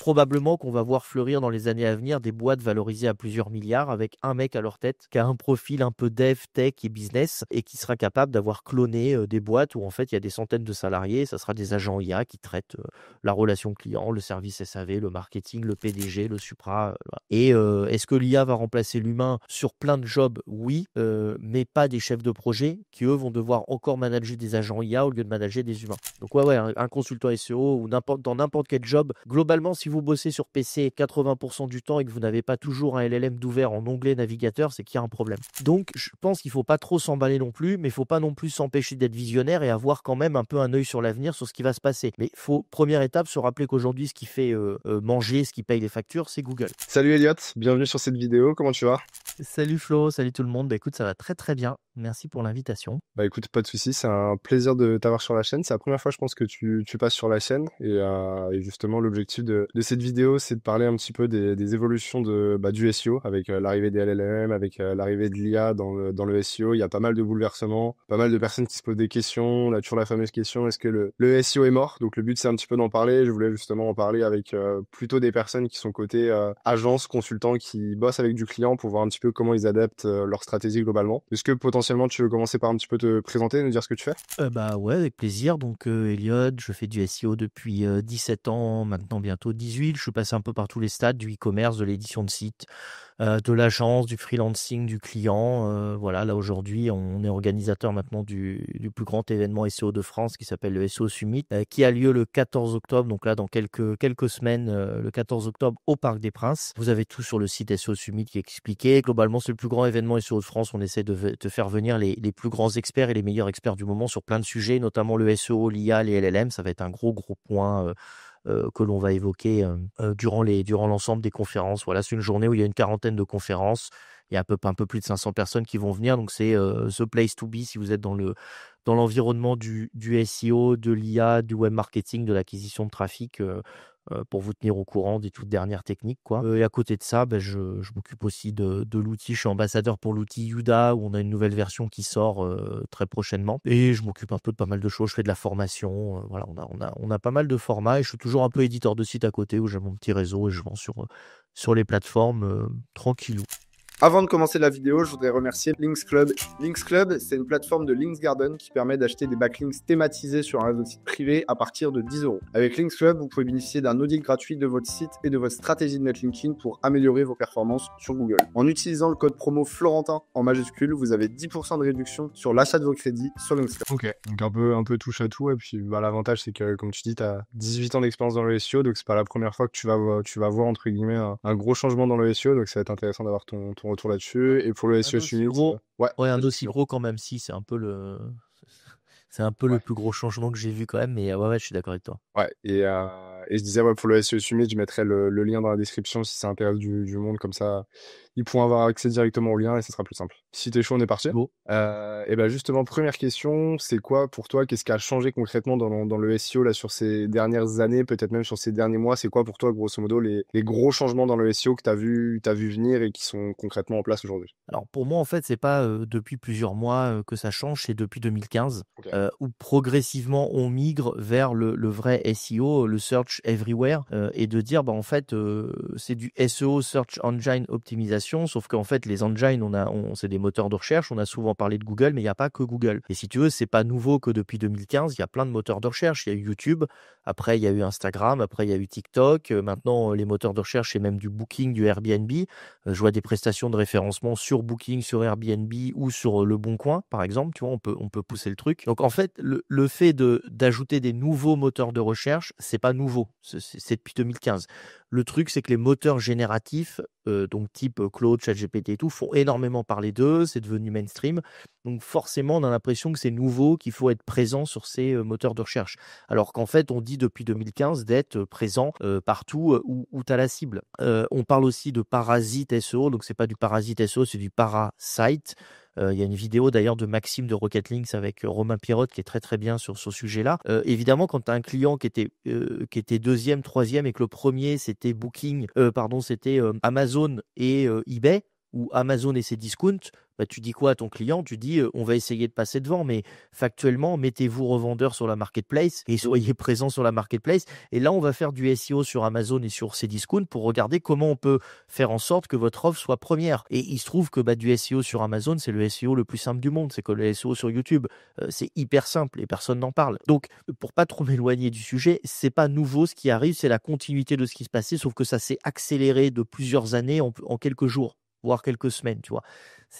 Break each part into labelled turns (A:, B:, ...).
A: probablement qu'on va voir fleurir dans les années à venir des boîtes valorisées à plusieurs milliards avec un mec à leur tête qui a un profil un peu dev, tech et business et qui sera capable d'avoir cloné des boîtes où en fait il y a des centaines de salariés. Ça sera des agents IA qui traitent la relation client, le service SAV, le marketing, le PDG, le supra. Voilà. Et est-ce que l'IA va remplacer l'humain sur plein de jobs? Oui, mais pas des chefs de projet qui eux vont devoir encore manager des agents IA au lieu de manager des humains. Donc ouais, un consultant SEO ou dans n'importe quel job, globalement, si vous bossez sur PC 80% du temps et que vous n'avez pas toujours un LLM d'ouvert en onglet navigateur, c'est qu'il y a un problème. Donc je pense qu'il ne faut pas trop s'emballer non plus, mais il ne faut pas non plus s'empêcher d'être visionnaire et avoir quand même un peu un œil sur l'avenir, sur ce qui va se passer. Mais il faut, première étape, se rappeler qu'aujourd'hui, ce qui fait manger, ce qui paye les factures, c'est Google.
B: Salut Elliot, bienvenue sur cette vidéo, comment tu vas?
A: Salut Flo, salut tout le monde. Bah, écoute, ça va très très bien. Merci pour l'invitation.
B: Bah écoute, pas de souci, c'est un plaisir de t'avoir sur la chaîne. C'est la première fois, je pense, que tu passes sur la chaîne. Et justement, l'objectif de cette vidéo, c'est de parler un petit peu des évolutions du SEO, avec l'arrivée des LLM, avec l'arrivée de l'IA dans le SEO. Il y a pas mal de bouleversements, pas mal de personnes qui se posent des questions. On a toujours la fameuse question, est-ce que le SEO est mort? Donc le but, c'est un petit peu d'en parler. Je voulais justement en parler avec plutôt des personnes qui sont côté agence, consultants, qui bossent avec du client pour voir un petit peu comment ils adaptent leur stratégie globalement. Est-ce que potentiellement tu veux commencer par un petit peu te présenter, nous dire ce que tu fais?
A: Bah ouais, avec plaisir. Donc Elliot, je fais du SEO depuis 17 ans, maintenant bientôt 18. Je suis passé un peu par tous les stades du e-commerce, de l'édition de site, de l'agence, du freelancing, du client. Voilà, là aujourd'hui, on est organisateur maintenant du plus grand événement SEO de France qui s'appelle le SEO Summit, qui a lieu le 14 octobre, donc là dans quelques semaines, le 14 octobre au Parc des Princes. Vous avez tout sur le site SEO Summit qui est expliqué. Globalement, c'est le plus grand événement SEO de France. On essaie de faire venir les plus grands experts et les meilleurs experts du moment sur plein de sujets, notamment le SEO, l'IA, les LLM. Ça va être un gros point que l'on va évoquer durant l'ensemble des conférences. Voilà, c'est une journée où il y a une quarantaine de conférences. Il y a un peu plus de 500 personnes qui vont venir. Donc, c'est the place to be si vous êtes dans l'environnement du SEO, de l'IA, du web marketing, de l'acquisition de trafic, pour vous tenir au courant des toutes dernières techniques, quoi. Et à côté de ça, je m'occupe aussi de l'outil. Je suis ambassadeur pour l'outil Yuda, où on a une nouvelle version qui sort très prochainement. Et je m'occupe un peu de pas mal de choses. Je fais de la formation. Voilà, on a pas mal de formats. Et je suis toujours un peu éditeur de site à côté, où j'ai mon petit réseau et je vends sur les plateformes tranquillou.
B: Avant de commencer la vidéo, je voudrais remercier Links Club. Links Club, c'est une plateforme de Links Garden qui permet d'acheter des backlinks thématisés sur un réseau de site privé à partir de 10 €. Avec Links Club, vous pouvez bénéficier d'un audit gratuit de votre site et de votre stratégie de netlinking pour améliorer vos performances sur Google. En utilisant le code promo Florentin en majuscule, vous avez 10% de réduction sur l'achat de vos crédits sur Links Club. Ok, donc un peu touche à tout. Et puis l'avantage, c'est que, comme tu dis, tu as 18 ans d'expérience dans le SEO, donc c'est pas la première fois que tu vas voir, entre guillemets, un gros changement dans le SEO, donc ça va être intéressant d'avoir ton retour là-dessus. Et pour le SEO Summit,
A: un aussi gros quand même, si c'est un peu le plus gros changement que j'ai vu quand même, mais ouais, je suis d'accord avec toi.
B: Ouais, et je disais, pour le SEO Summit, je mettrai le lien dans la description si ça intéresse du monde, comme ça, ils pourront avoir accès directement au lien et ça sera plus simple. Si t'es chaud, on est parti.
A: Go.
B: Et justement, première question, c'est quoi pour toi, qu'est-ce qui a changé concrètement dans le SEO là, sur ces dernières années, peut-être même sur ces derniers mois? C'est quoi pour toi, grosso modo, les gros changements dans le SEO que t'as vu venir et qui sont concrètement en place aujourd'hui?
A: Alors pour moi, en fait, c'est pas depuis plusieurs mois que ça change, c'est depuis 2015,
B: Ok.
A: où progressivement on migre vers le vrai SEO, le search everywhere, et de dire en fait c'est du SEO, search engine optimisation, sauf qu'en fait les engines, c'est des moteurs de recherche. On a souvent parlé de Google, mais il n'y a pas que Google. Et si tu veux, c'est pas nouveau que depuis 2015, il y a plein de moteurs de recherche. Il y a eu YouTube, après il y a eu Instagram, après il y a eu TikTok. Maintenant les moteurs de recherche, c'est même du Booking, du Airbnb. Je vois des prestations de référencement sur Booking, sur Airbnb ou sur Le Bon Coin, par exemple. Tu vois, on peut pousser le truc. Donc, en fait, le fait d'ajouter des nouveaux moteurs de recherche, c'est pas nouveau. C'est depuis 2015. Le truc, c'est que les moteurs génératifs, donc type Claude, ChatGPT et tout, font énormément parler d'eux. C'est devenu mainstream. Donc, forcément, on a l'impression que c'est nouveau, qu'il faut être présent sur ces moteurs de recherche. Alors qu'en fait, on dit depuis 2015 d'être présent partout où tu as la cible. On parle aussi de parasite SEO, donc c'est pas du parasite SEO, c'est du parasite. Il y a une vidéo d'ailleurs de Maxime de Rocket Links avec Romain Pirotte qui est très très bien sur ce sujet-là. Évidemment, quand tu as un client qui était deuxième, troisième et que le premier c'était c'était Amazon et eBay, ou Amazon et ses discounts, bah, tu dis quoi à ton client? Tu dis, on va essayer de passer devant, mais factuellement, mettez-vous revendeur sur la marketplace et soyez présent sur la marketplace. Et là, on va faire du SEO sur Amazon et sur Cdiscount pour regarder comment on peut faire en sorte que votre offre soit première. Et il se trouve que du SEO sur Amazon, c'est le SEO le plus simple du monde. C'est que le SEO sur YouTube, c'est hyper simple et personne n'en parle. Donc, pour pas trop m'éloigner du sujet, c'est pas nouveau ce qui arrive, c'est la continuité de ce qui se passait, sauf que ça s'est accéléré de plusieurs années en quelques jours, voire quelques semaines, tu vois.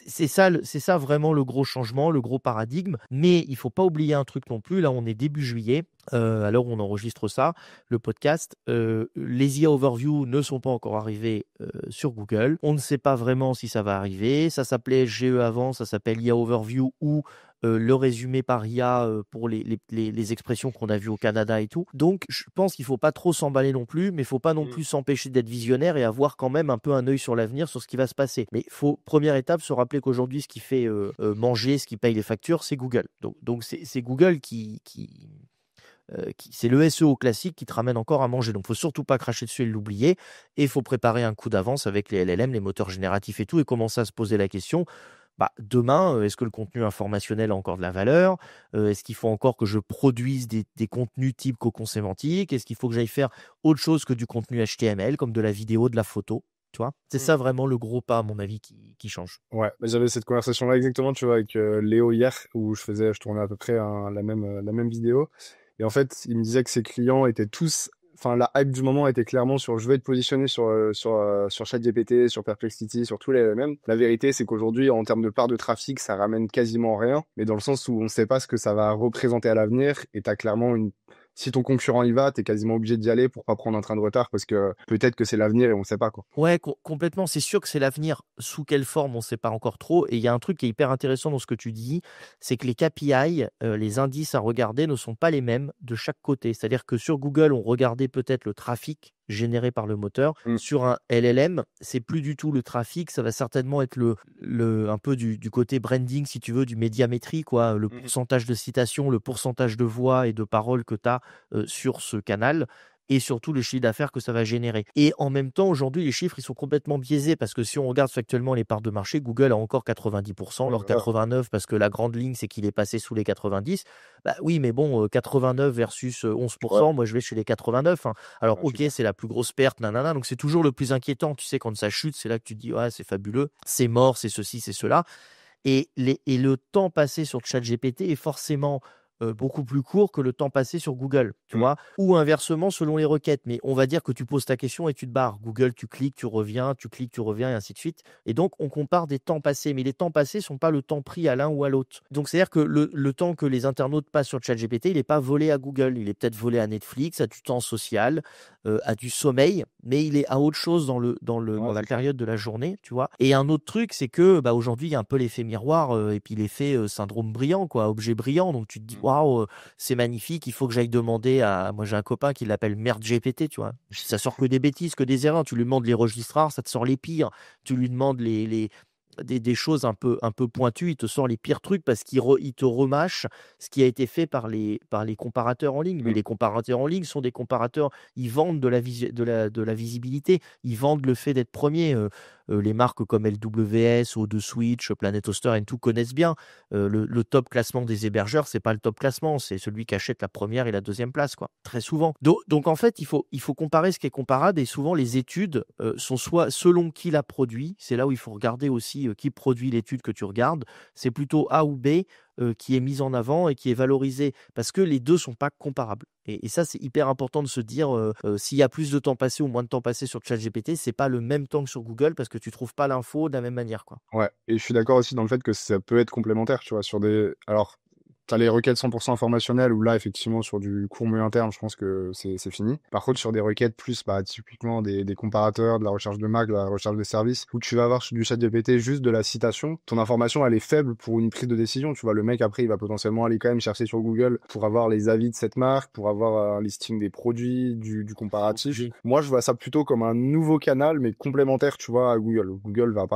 A: C'est ça vraiment le gros changement, le gros paradigme. Mais il faut pas oublier un truc non plus. Là, on est début juillet, à l'heure où on enregistre ça, le podcast. Les IA Overview ne sont pas encore arrivés sur Google. On ne sait pas vraiment si ça va arriver. Ça s'appelait GE avant, ça s'appelle IA Overview ou le résumé par IA pour les expressions qu'on a vues au Canada et tout. Donc, je pense qu'il ne faut pas trop s'emballer non plus, mais il ne faut pas non plus s'empêcher d'être visionnaire et avoir quand même un peu un œil sur l'avenir, sur ce qui va se passer. Mais il faut, première étape, se rappeler qu'aujourd'hui, ce qui fait manger, ce qui paye les factures, c'est Google. Donc c'est Google c'est le SEO classique qui te ramène encore à manger. Donc, il ne faut surtout pas cracher dessus et l'oublier. Et il faut préparer un coup d'avance avec les LLM, les moteurs génératifs et tout, et commencer à se poser la question. Demain, est-ce que le contenu informationnel a encore de la valeur? Est-ce qu'il faut encore que je produise des contenus type cocon sémantique? Est-ce qu'il faut que j'aille faire autre chose que du contenu HTML, comme de la vidéo, de la photo? Tu vois, c'est ça vraiment le gros pas, à mon avis, qui change.
C: Ouais, j'avais cette conversation-là exactement, tu vois, avec Léo hier, où je tournais à peu près la même vidéo. Et en fait, il me disait que ses clients étaient tous, enfin, la hype du moment était clairement sur je vais être positionné sur ChatGPT, sur Perplexity, sur tous les LLM. La vérité, c'est qu'aujourd'hui, en termes de part de trafic, ça ramène quasiment rien, mais dans le sens où on ne sait pas ce que ça va représenter à l'avenir, et t'as clairement si ton concurrent y va, t'es quasiment obligé d'y aller pour pas prendre un train de retard parce que peut-être que c'est l'avenir et on sait pas, quoi.
A: Ouais, complètement. C'est sûr que c'est l'avenir. Sous quelle forme, on ne sait pas encore trop. Et il y a un truc qui est hyper intéressant dans ce que tu dis, c'est que les KPI, les indices à regarder, ne sont pas les mêmes de chaque côté. C'est-à-dire que sur Google, on regardait peut-être le trafic généré par le moteur. Sur un LLM, c'est plus du tout le trafic. Ça va certainement être un peu du côté branding, si tu veux, du médiamétrie, quoi. Le pourcentage de citations, le pourcentage de voix et de paroles que tu as sur ce canal. Et surtout le chiffre d'affaires que ça va générer. Et en même temps, aujourd'hui, les chiffres, ils sont complètement biaisés parce que si on regarde factuellement les parts de marché, Google a encore 90%, alors 89% parce que la grande ligne, c'est qu'il est passé sous les 90. Oui, mais bon, 89 versus 11%, moi je vais chez les 89. Hein. Alors, ok, c'est la plus grosse perte, nanana, donc c'est toujours le plus inquiétant. Tu sais, quand ça chute, c'est là que tu te dis, ouais, c'est fabuleux, c'est mort, c'est ceci, c'est cela. Et le temps passé sur ChatGPT est forcément beaucoup plus court que le temps passé sur Google, tu vois, ou inversement selon les requêtes. Mais on va dire que tu poses ta question et tu te barres. Google, tu cliques, tu reviens, tu cliques, tu reviens, et ainsi de suite. Et donc, on compare des temps passés. Mais les temps passés ne sont pas le temps pris à l'un ou à l'autre. Donc, c'est-à-dire que le temps que les internautes passent sur ChatGPT, il n'est pas volé à Google. Il est peut-être volé à Netflix, à du temps social, à du sommeil, mais il est à autre chose dans la période de la journée, tu vois. Et un autre truc, c'est que aujourd'hui, il y a un peu l'effet miroir et puis l'effet syndrome brillant, quoi, objet brillant. Donc, tu te dis, waouh, c'est magnifique, il faut que j'aille demander à... Moi, j'ai un copain qui l'appelle Merde GPT, tu vois. Ça sort que des bêtises, que des erreurs. Tu lui demandes les registres rares, ça te sort les pires. Tu lui demandes des choses un peu pointues, il te sort les pires trucs parce qu'il te remâche ce qui a été fait par les comparateurs en ligne. Mais les comparateurs en ligne sont des comparateurs, ils vendent de la visibilité, ils vendent le fait d'être premier. Les marques comme LWS, O2 Switch, Planet Hoster et tout connaissent bien. Le top classement des hébergeurs, c'est pas le top classement, c'est celui qui achète la première et la deuxième place, quoi. Très souvent. Donc en fait, il faut comparer ce qui est comparable et souvent les études sont soit selon qui l'a produit, c'est là où il faut regarder aussi qui produit l'étude que tu regardes, c'est plutôt A ou B qui est mise en avant et qui est valorisée parce que les deux sont pas comparables. Et ça, c'est hyper important de se dire s'il y a plus de temps passé ou moins de temps passé sur ChatGPT, c'est pas le même temps que sur Google parce que tu trouves pas l'info de la même manière, quoi.
C: Ouais, et je suis d'accord aussi dans le fait que ça peut être complémentaire, tu vois, alors, t'as les requêtes 100% informationnelles où là, effectivement, sur du court moyen terme, je pense que c'est fini. Par contre, sur des requêtes plus, typiquement des comparateurs, de la recherche de marque, de la recherche de services, où tu vas avoir sur du chat GPT juste de la citation, ton information, elle est faible pour une prise de décision. Tu vois, le mec, après, il va potentiellement aller quand même chercher sur Google pour avoir les avis de cette marque, pour avoir un listing des produits, du comparatif. Moi, je vois ça plutôt comme un nouveau canal, mais complémentaire, tu vois, à Google. Google va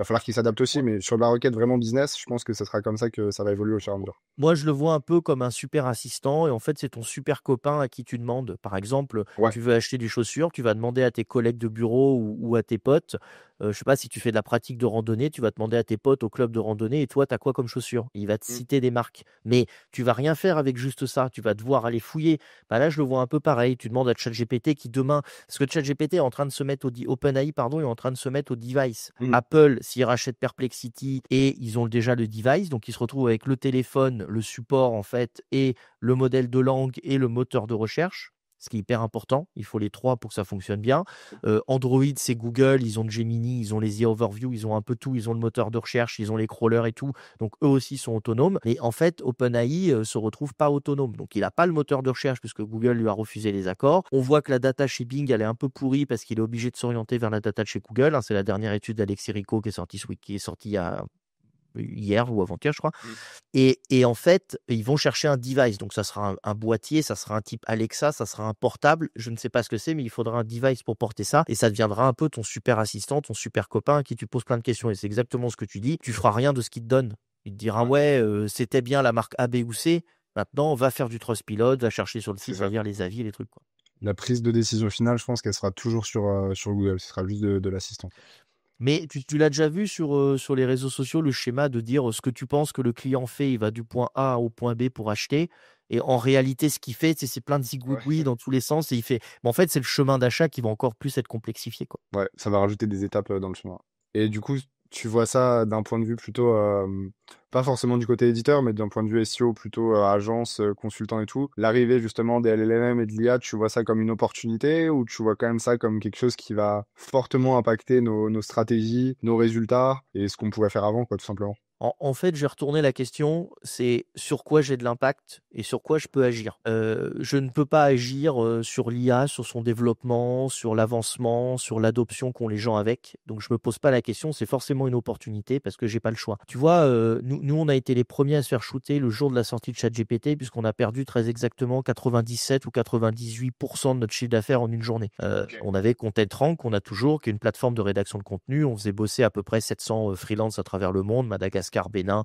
C: falloir qu'il s'adapte aussi, mais sur de la requête vraiment business, je pense que ce sera comme ça que ça va évoluer au fur et à mesure.
A: Moi, je le vois un peu comme un super assistant et en fait, c'est ton super copain à qui tu demandes. Par exemple,
C: Ouais.
A: tu veux acheter des chaussures, tu vas demander à tes collègues de bureau ou à tes potes. Je sais pas, si tu fais de la pratique de randonnée, tu vas demander à tes potes au club de randonnée et toi, tu as quoi comme chaussures? Il va te
C: Mmh.
A: citer des marques. Mais tu vas rien faire avec juste ça. Tu vas devoir aller fouiller. Bah là, je le vois un peu pareil. Tu demandes à ChatGPT qui demain, parce que ChatGPT est en train de se mettre OpenAI, pardon, est en train de se mettre au device.
C: Mmh.
A: Apple, s'ils rachètent Perplexity et ils ont déjà le device, donc ils se retrouvent avec le téléphone, le support en fait, et le modèle de langue et le moteur de recherche. Ce qui est hyper important, il faut les trois pour que ça fonctionne bien. Android, c'est Google, ils ont Gemini, ils ont les The Overview, ils ont un peu tout, ils ont le moteur de recherche, ils ont les crawlers et tout. Donc eux aussi sont autonomes. Mais en fait, OpenAI se retrouve pas autonome. Donc il n'a pas le moteur de recherche puisque Google lui a refusé les accords. On voit que la data chez Bing, elle est un peu pourrie parce qu'il est obligé de s'orienter vers la data de chez Google. C'est la dernière étude d'Alexis Rico qui est sortie ce week, qui est sortie il y a hier ou avant-hier, je crois.
C: Mmh.
A: Et en fait, ils vont chercher un device. Donc, ça sera un boîtier, ça sera un type Alexa, ça sera un portable. Je ne sais pas ce que c'est, mais il faudra un device pour porter ça. Et ça deviendra un peu ton super assistant, ton super copain à qui tu poses plein de questions. Et c'est exactement ce que tu dis. Tu feras rien de ce qu'il te donne. Il te dira,
C: Ouais,
A: ouais, c'était bien la marque A, B ou C. Maintenant, on va faire du Trustpilot, va chercher sur le
C: c'est
A: site, va
C: ça.
A: lire les avis, les trucs, quoi.
C: La prise de décision finale, je pense qu'elle sera toujours sur Google. Ce sera juste de l'assistant.
A: Mais tu l'as déjà vu sur les réseaux sociaux, le schéma de dire ce que tu penses que le client fait, il va du point A au point B pour acheter. Et en réalité, ce qu'il fait, c'est plein de
C: Ouais.
A: zigouigouis dans tous les sens. Et il fait. Mais en fait, c'est le chemin d'achat qui va encore plus être complexifié, quoi.
C: Ouais, ça va rajouter des étapes dans le chemin. Et du coup, tu vois ça d'un point de vue plutôt, pas forcément du côté éditeur, mais d'un point de vue SEO, plutôt agence, consultant et tout. L'arrivée justement des LLM et de l'IA, tu vois ça comme une opportunité ou tu vois quand même ça comme quelque chose qui va fortement impacter nos stratégies, nos résultats et ce qu'on pouvait faire avant, quoi, tout simplement.
A: En fait, j'ai retourné la question, c'est sur quoi j'ai de l'impact et sur quoi je peux agir. Je ne peux pas agir sur l'IA, sur son développement, sur l'avancement, sur l'adoption qu'ont les gens avec. Donc, je me pose pas la question, c'est forcément une opportunité parce que j'ai pas le choix. Tu vois, nous, on a été les premiers à se faire shooter le jour de la sortie de ChatGPT puisqu'on a perdu très exactement 97 ou 98% de notre chiffre d'affaires en une journée.
C: Ok.
A: On avait Content Rank, qu'on a toujours, qui est une plateforme de rédaction de contenu. On faisait bosser à peu près 700 freelances à travers le monde, Madagascar, Bénin,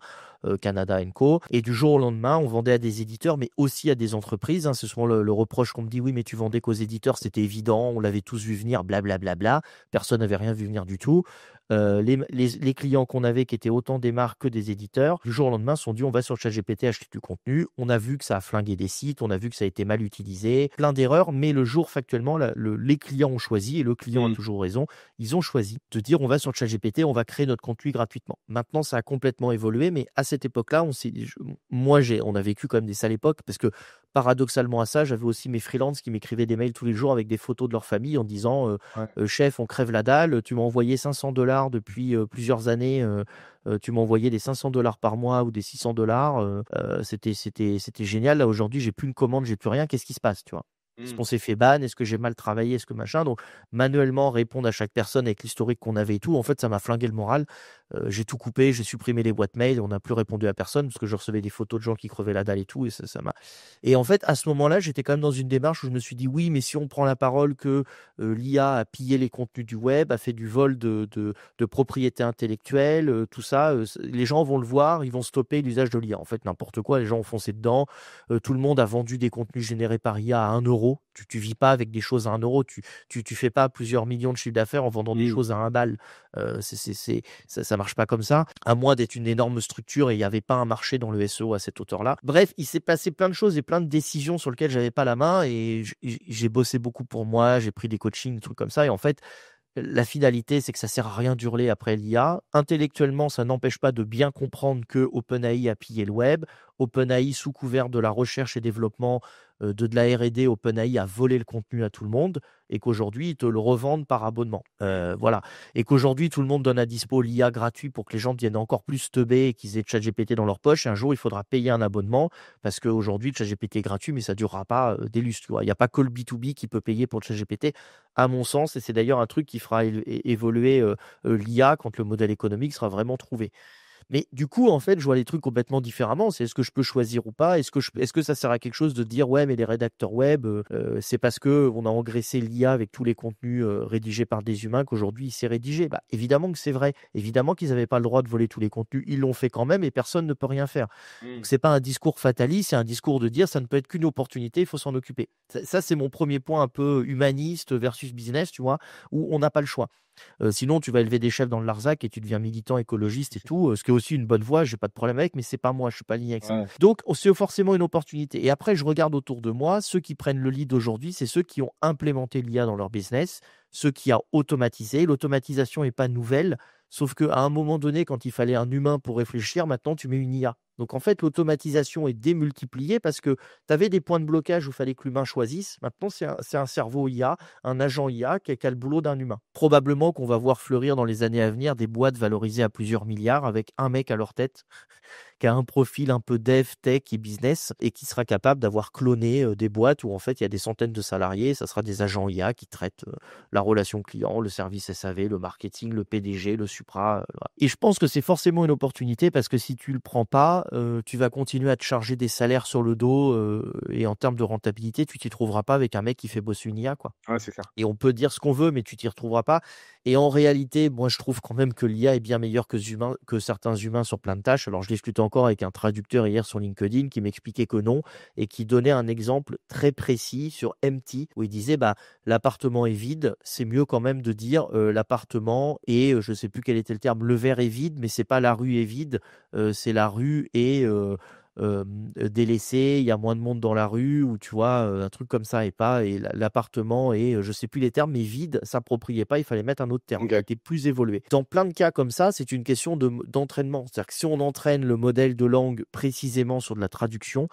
A: Canada et Co. Et du jour au lendemain, on vendait à des éditeurs, mais aussi à des entreprises. C'est souvent le reproche qu'on me dit, oui, mais tu vendais qu'aux éditeurs, c'était évident, on l'avait tous vu venir, blablabla. Personne n'avait rien vu venir du tout. Les clients qu'on avait, qui étaient autant des marques que des éditeurs, du jour au lendemain, se sont dit, on va sur ChatGPT acheter du contenu. On a vu que ça a flingué des sites, on a vu que ça a été mal utilisé, plein d'erreurs, mais le jour, factuellement, les clients ont choisi, et le client a
C: Hmm.
A: toujours raison, ils ont choisi de dire, on va sur ChatGPT, on va créer notre contenu gratuitement. Maintenant, ça a complètement évolué, mais à cette époque-là, on a vécu quand même des sales époques, parce que paradoxalement à ça, j'avais aussi mes freelances qui m'écrivaient des mails tous les jours avec des photos de leur famille en disant
C: Ouais.
A: chef, on crève la dalle, tu m'as envoyé 500 $ depuis plusieurs années, tu m'as envoyé des 500 $ par mois ou des 600 $, c'était génial. Là, aujourd'hui, j'ai plus une commande, j'ai plus rien, qu'est-ce qui se passe, tu vois? Est-ce
C: Hmm.
A: qu'on s'est fait ban? Est-ce que j'ai mal travaillé? Est-ce que machin? Donc, manuellement répondre à chaque personne avec l'historique qu'on avait et tout, en fait, ça m'a flingué le moral. J'ai tout coupé, j'ai supprimé les boîtes mail, on n'a plus répondu à personne parce que je recevais des photos de gens qui crevaient la dalle et tout, et ça m'a. Et en fait, à ce moment-là, j'étais quand même dans une démarche où je me suis dit oui, mais si on prend la parole que l'IA a pillé les contenus du web, a fait du vol de propriété intellectuelle, tout ça, les gens vont le voir, ils vont stopper l'usage de l'IA. En fait, n'importe quoi, les gens ont foncé dedans. Tout le monde a vendu des contenus générés par IA à 1 €. Tu vis pas avec des choses à 1 €. Tu fais pas plusieurs millions de chiffres d'affaires en vendant des
C: Hmm.
A: choses à 1 bal. Ça marche pas comme ça, à moins d'être une énorme structure et il n'y avait pas un marché dans le SEO à cette hauteur-là. Bref, il s'est passé plein de choses et plein de décisions sur lesquelles j'avais pas la main et j'ai bossé beaucoup pour moi, j'ai pris des coachings, des trucs comme ça. Et en fait, la finalité, c'est que ça sert à rien d'hurler après l'IA. Intellectuellement, ça n'empêche pas de bien comprendre que OpenAI a pillé le web. OpenAI, sous couvert de la recherche et développement, de la R&D, OpenAI a volé le contenu à tout le monde et qu'aujourd'hui, ils te le revendent par abonnement. Voilà. Et qu'aujourd'hui, tout le monde donne à dispo l'IA gratuit pour que les gens deviennent encore plus teubés et qu'ils aient ChatGPT dans leur poche. Et un jour, il faudra payer un abonnement parce qu'aujourd'hui, ChatGPT est gratuit, mais ça ne durera pas des lustres. Tu vois. Il n'y a pas que le B2B qui peut payer pour ChatGPT, à mon sens, et c'est d'ailleurs un truc qui fera évoluer l'IA quand le modèle économique sera vraiment trouvé. Mais du coup, en fait, je vois les trucs complètement différemment. C'est est-ce que je peux choisir ou pas? Est-ce que ça sert à quelque chose de dire ouais, mais les rédacteurs web, c'est parce que on a engraissé l'IA avec tous les contenus rédigés par des humains qu'aujourd'hui il s'est rédigé. Bah, évidemment que c'est vrai. Évidemment qu'ils n'avaient pas le droit de voler tous les contenus. Ils l'ont fait quand même et personne ne peut rien faire. Donc c'est pas un discours fataliste, c'est un discours de dire ça ne peut être qu'une opportunité, il faut s'en occuper. Ça, c'est mon premier point un peu humaniste versus business, tu vois, où on n'a pas le choix. Sinon, tu vas élever des chefs dans le Larzac et tu deviens militant écologiste et tout, ce qui est aussi une bonne voie, j'ai pas de problème avec, mais c'est pas moi, je suis pas lié avec ça.
C: Ouais.
A: Donc, c'est forcément une opportunité. Et après, je regarde autour de moi, ceux qui prennent le lead aujourd'hui, c'est ceux qui ont implémenté l'IA dans leur business, ceux qui ont automatisé. L'automatisation est pas nouvelle, sauf qu'à un moment donné, quand il fallait un humain pour réfléchir, maintenant tu mets une IA. Donc en fait, l'automatisation est démultipliée parce que tu avais des points de blocage où il fallait que l'humain choisisse. Maintenant, c'est un cerveau IA, un agent IA qui a le boulot d'un humain. Probablement qu'on va voir fleurir dans les années à venir des boîtes valorisées à plusieurs milliards avec un mec à leur tête qui a un profil un peu dev, tech et business et qui sera capable d'avoir cloné des boîtes où en fait il y a des centaines de salariés. Ça sera des agents IA qui traitent la relation client, le service SAV, le marketing, le PDG, le Supra. Voilà. Et je pense que c'est forcément une opportunité parce que si tu le prends pas, tu vas continuer à te charger des salaires sur le dos et en termes de rentabilité, tu t'y trouveras pas avec un mec qui fait bosser une IA, quoi.
C: Ouais, c'est clair.
A: Et on peut dire ce qu'on veut, mais tu t'y retrouveras pas. Et en réalité, moi, je trouve quand même que l'IA est bien meilleure que certains humains sur plein de tâches. Alors, je discutais encore avec un traducteur hier sur LinkedIn qui m'expliquait que non et qui donnait un exemple très précis sur Empty où il disait, bah, l'appartement est vide. C'est mieux quand même de dire l'appartement est, je sais plus quel était le terme, le verre est vide, mais c'est pas la rue est vide, c'est la rue est délaissé, il y a moins de monde dans la rue, ou tu vois, un truc comme ça, et pas, et l'appartement est, je sais plus les termes, mais vide, s'appropriait pas, il fallait mettre un autre terme,
C: Ok.
A: qui était plus évolué. Dans plein de cas comme ça, c'est une question d'entraînement. C'est-à-dire que si on entraîne le modèle de langue précisément sur de la traduction,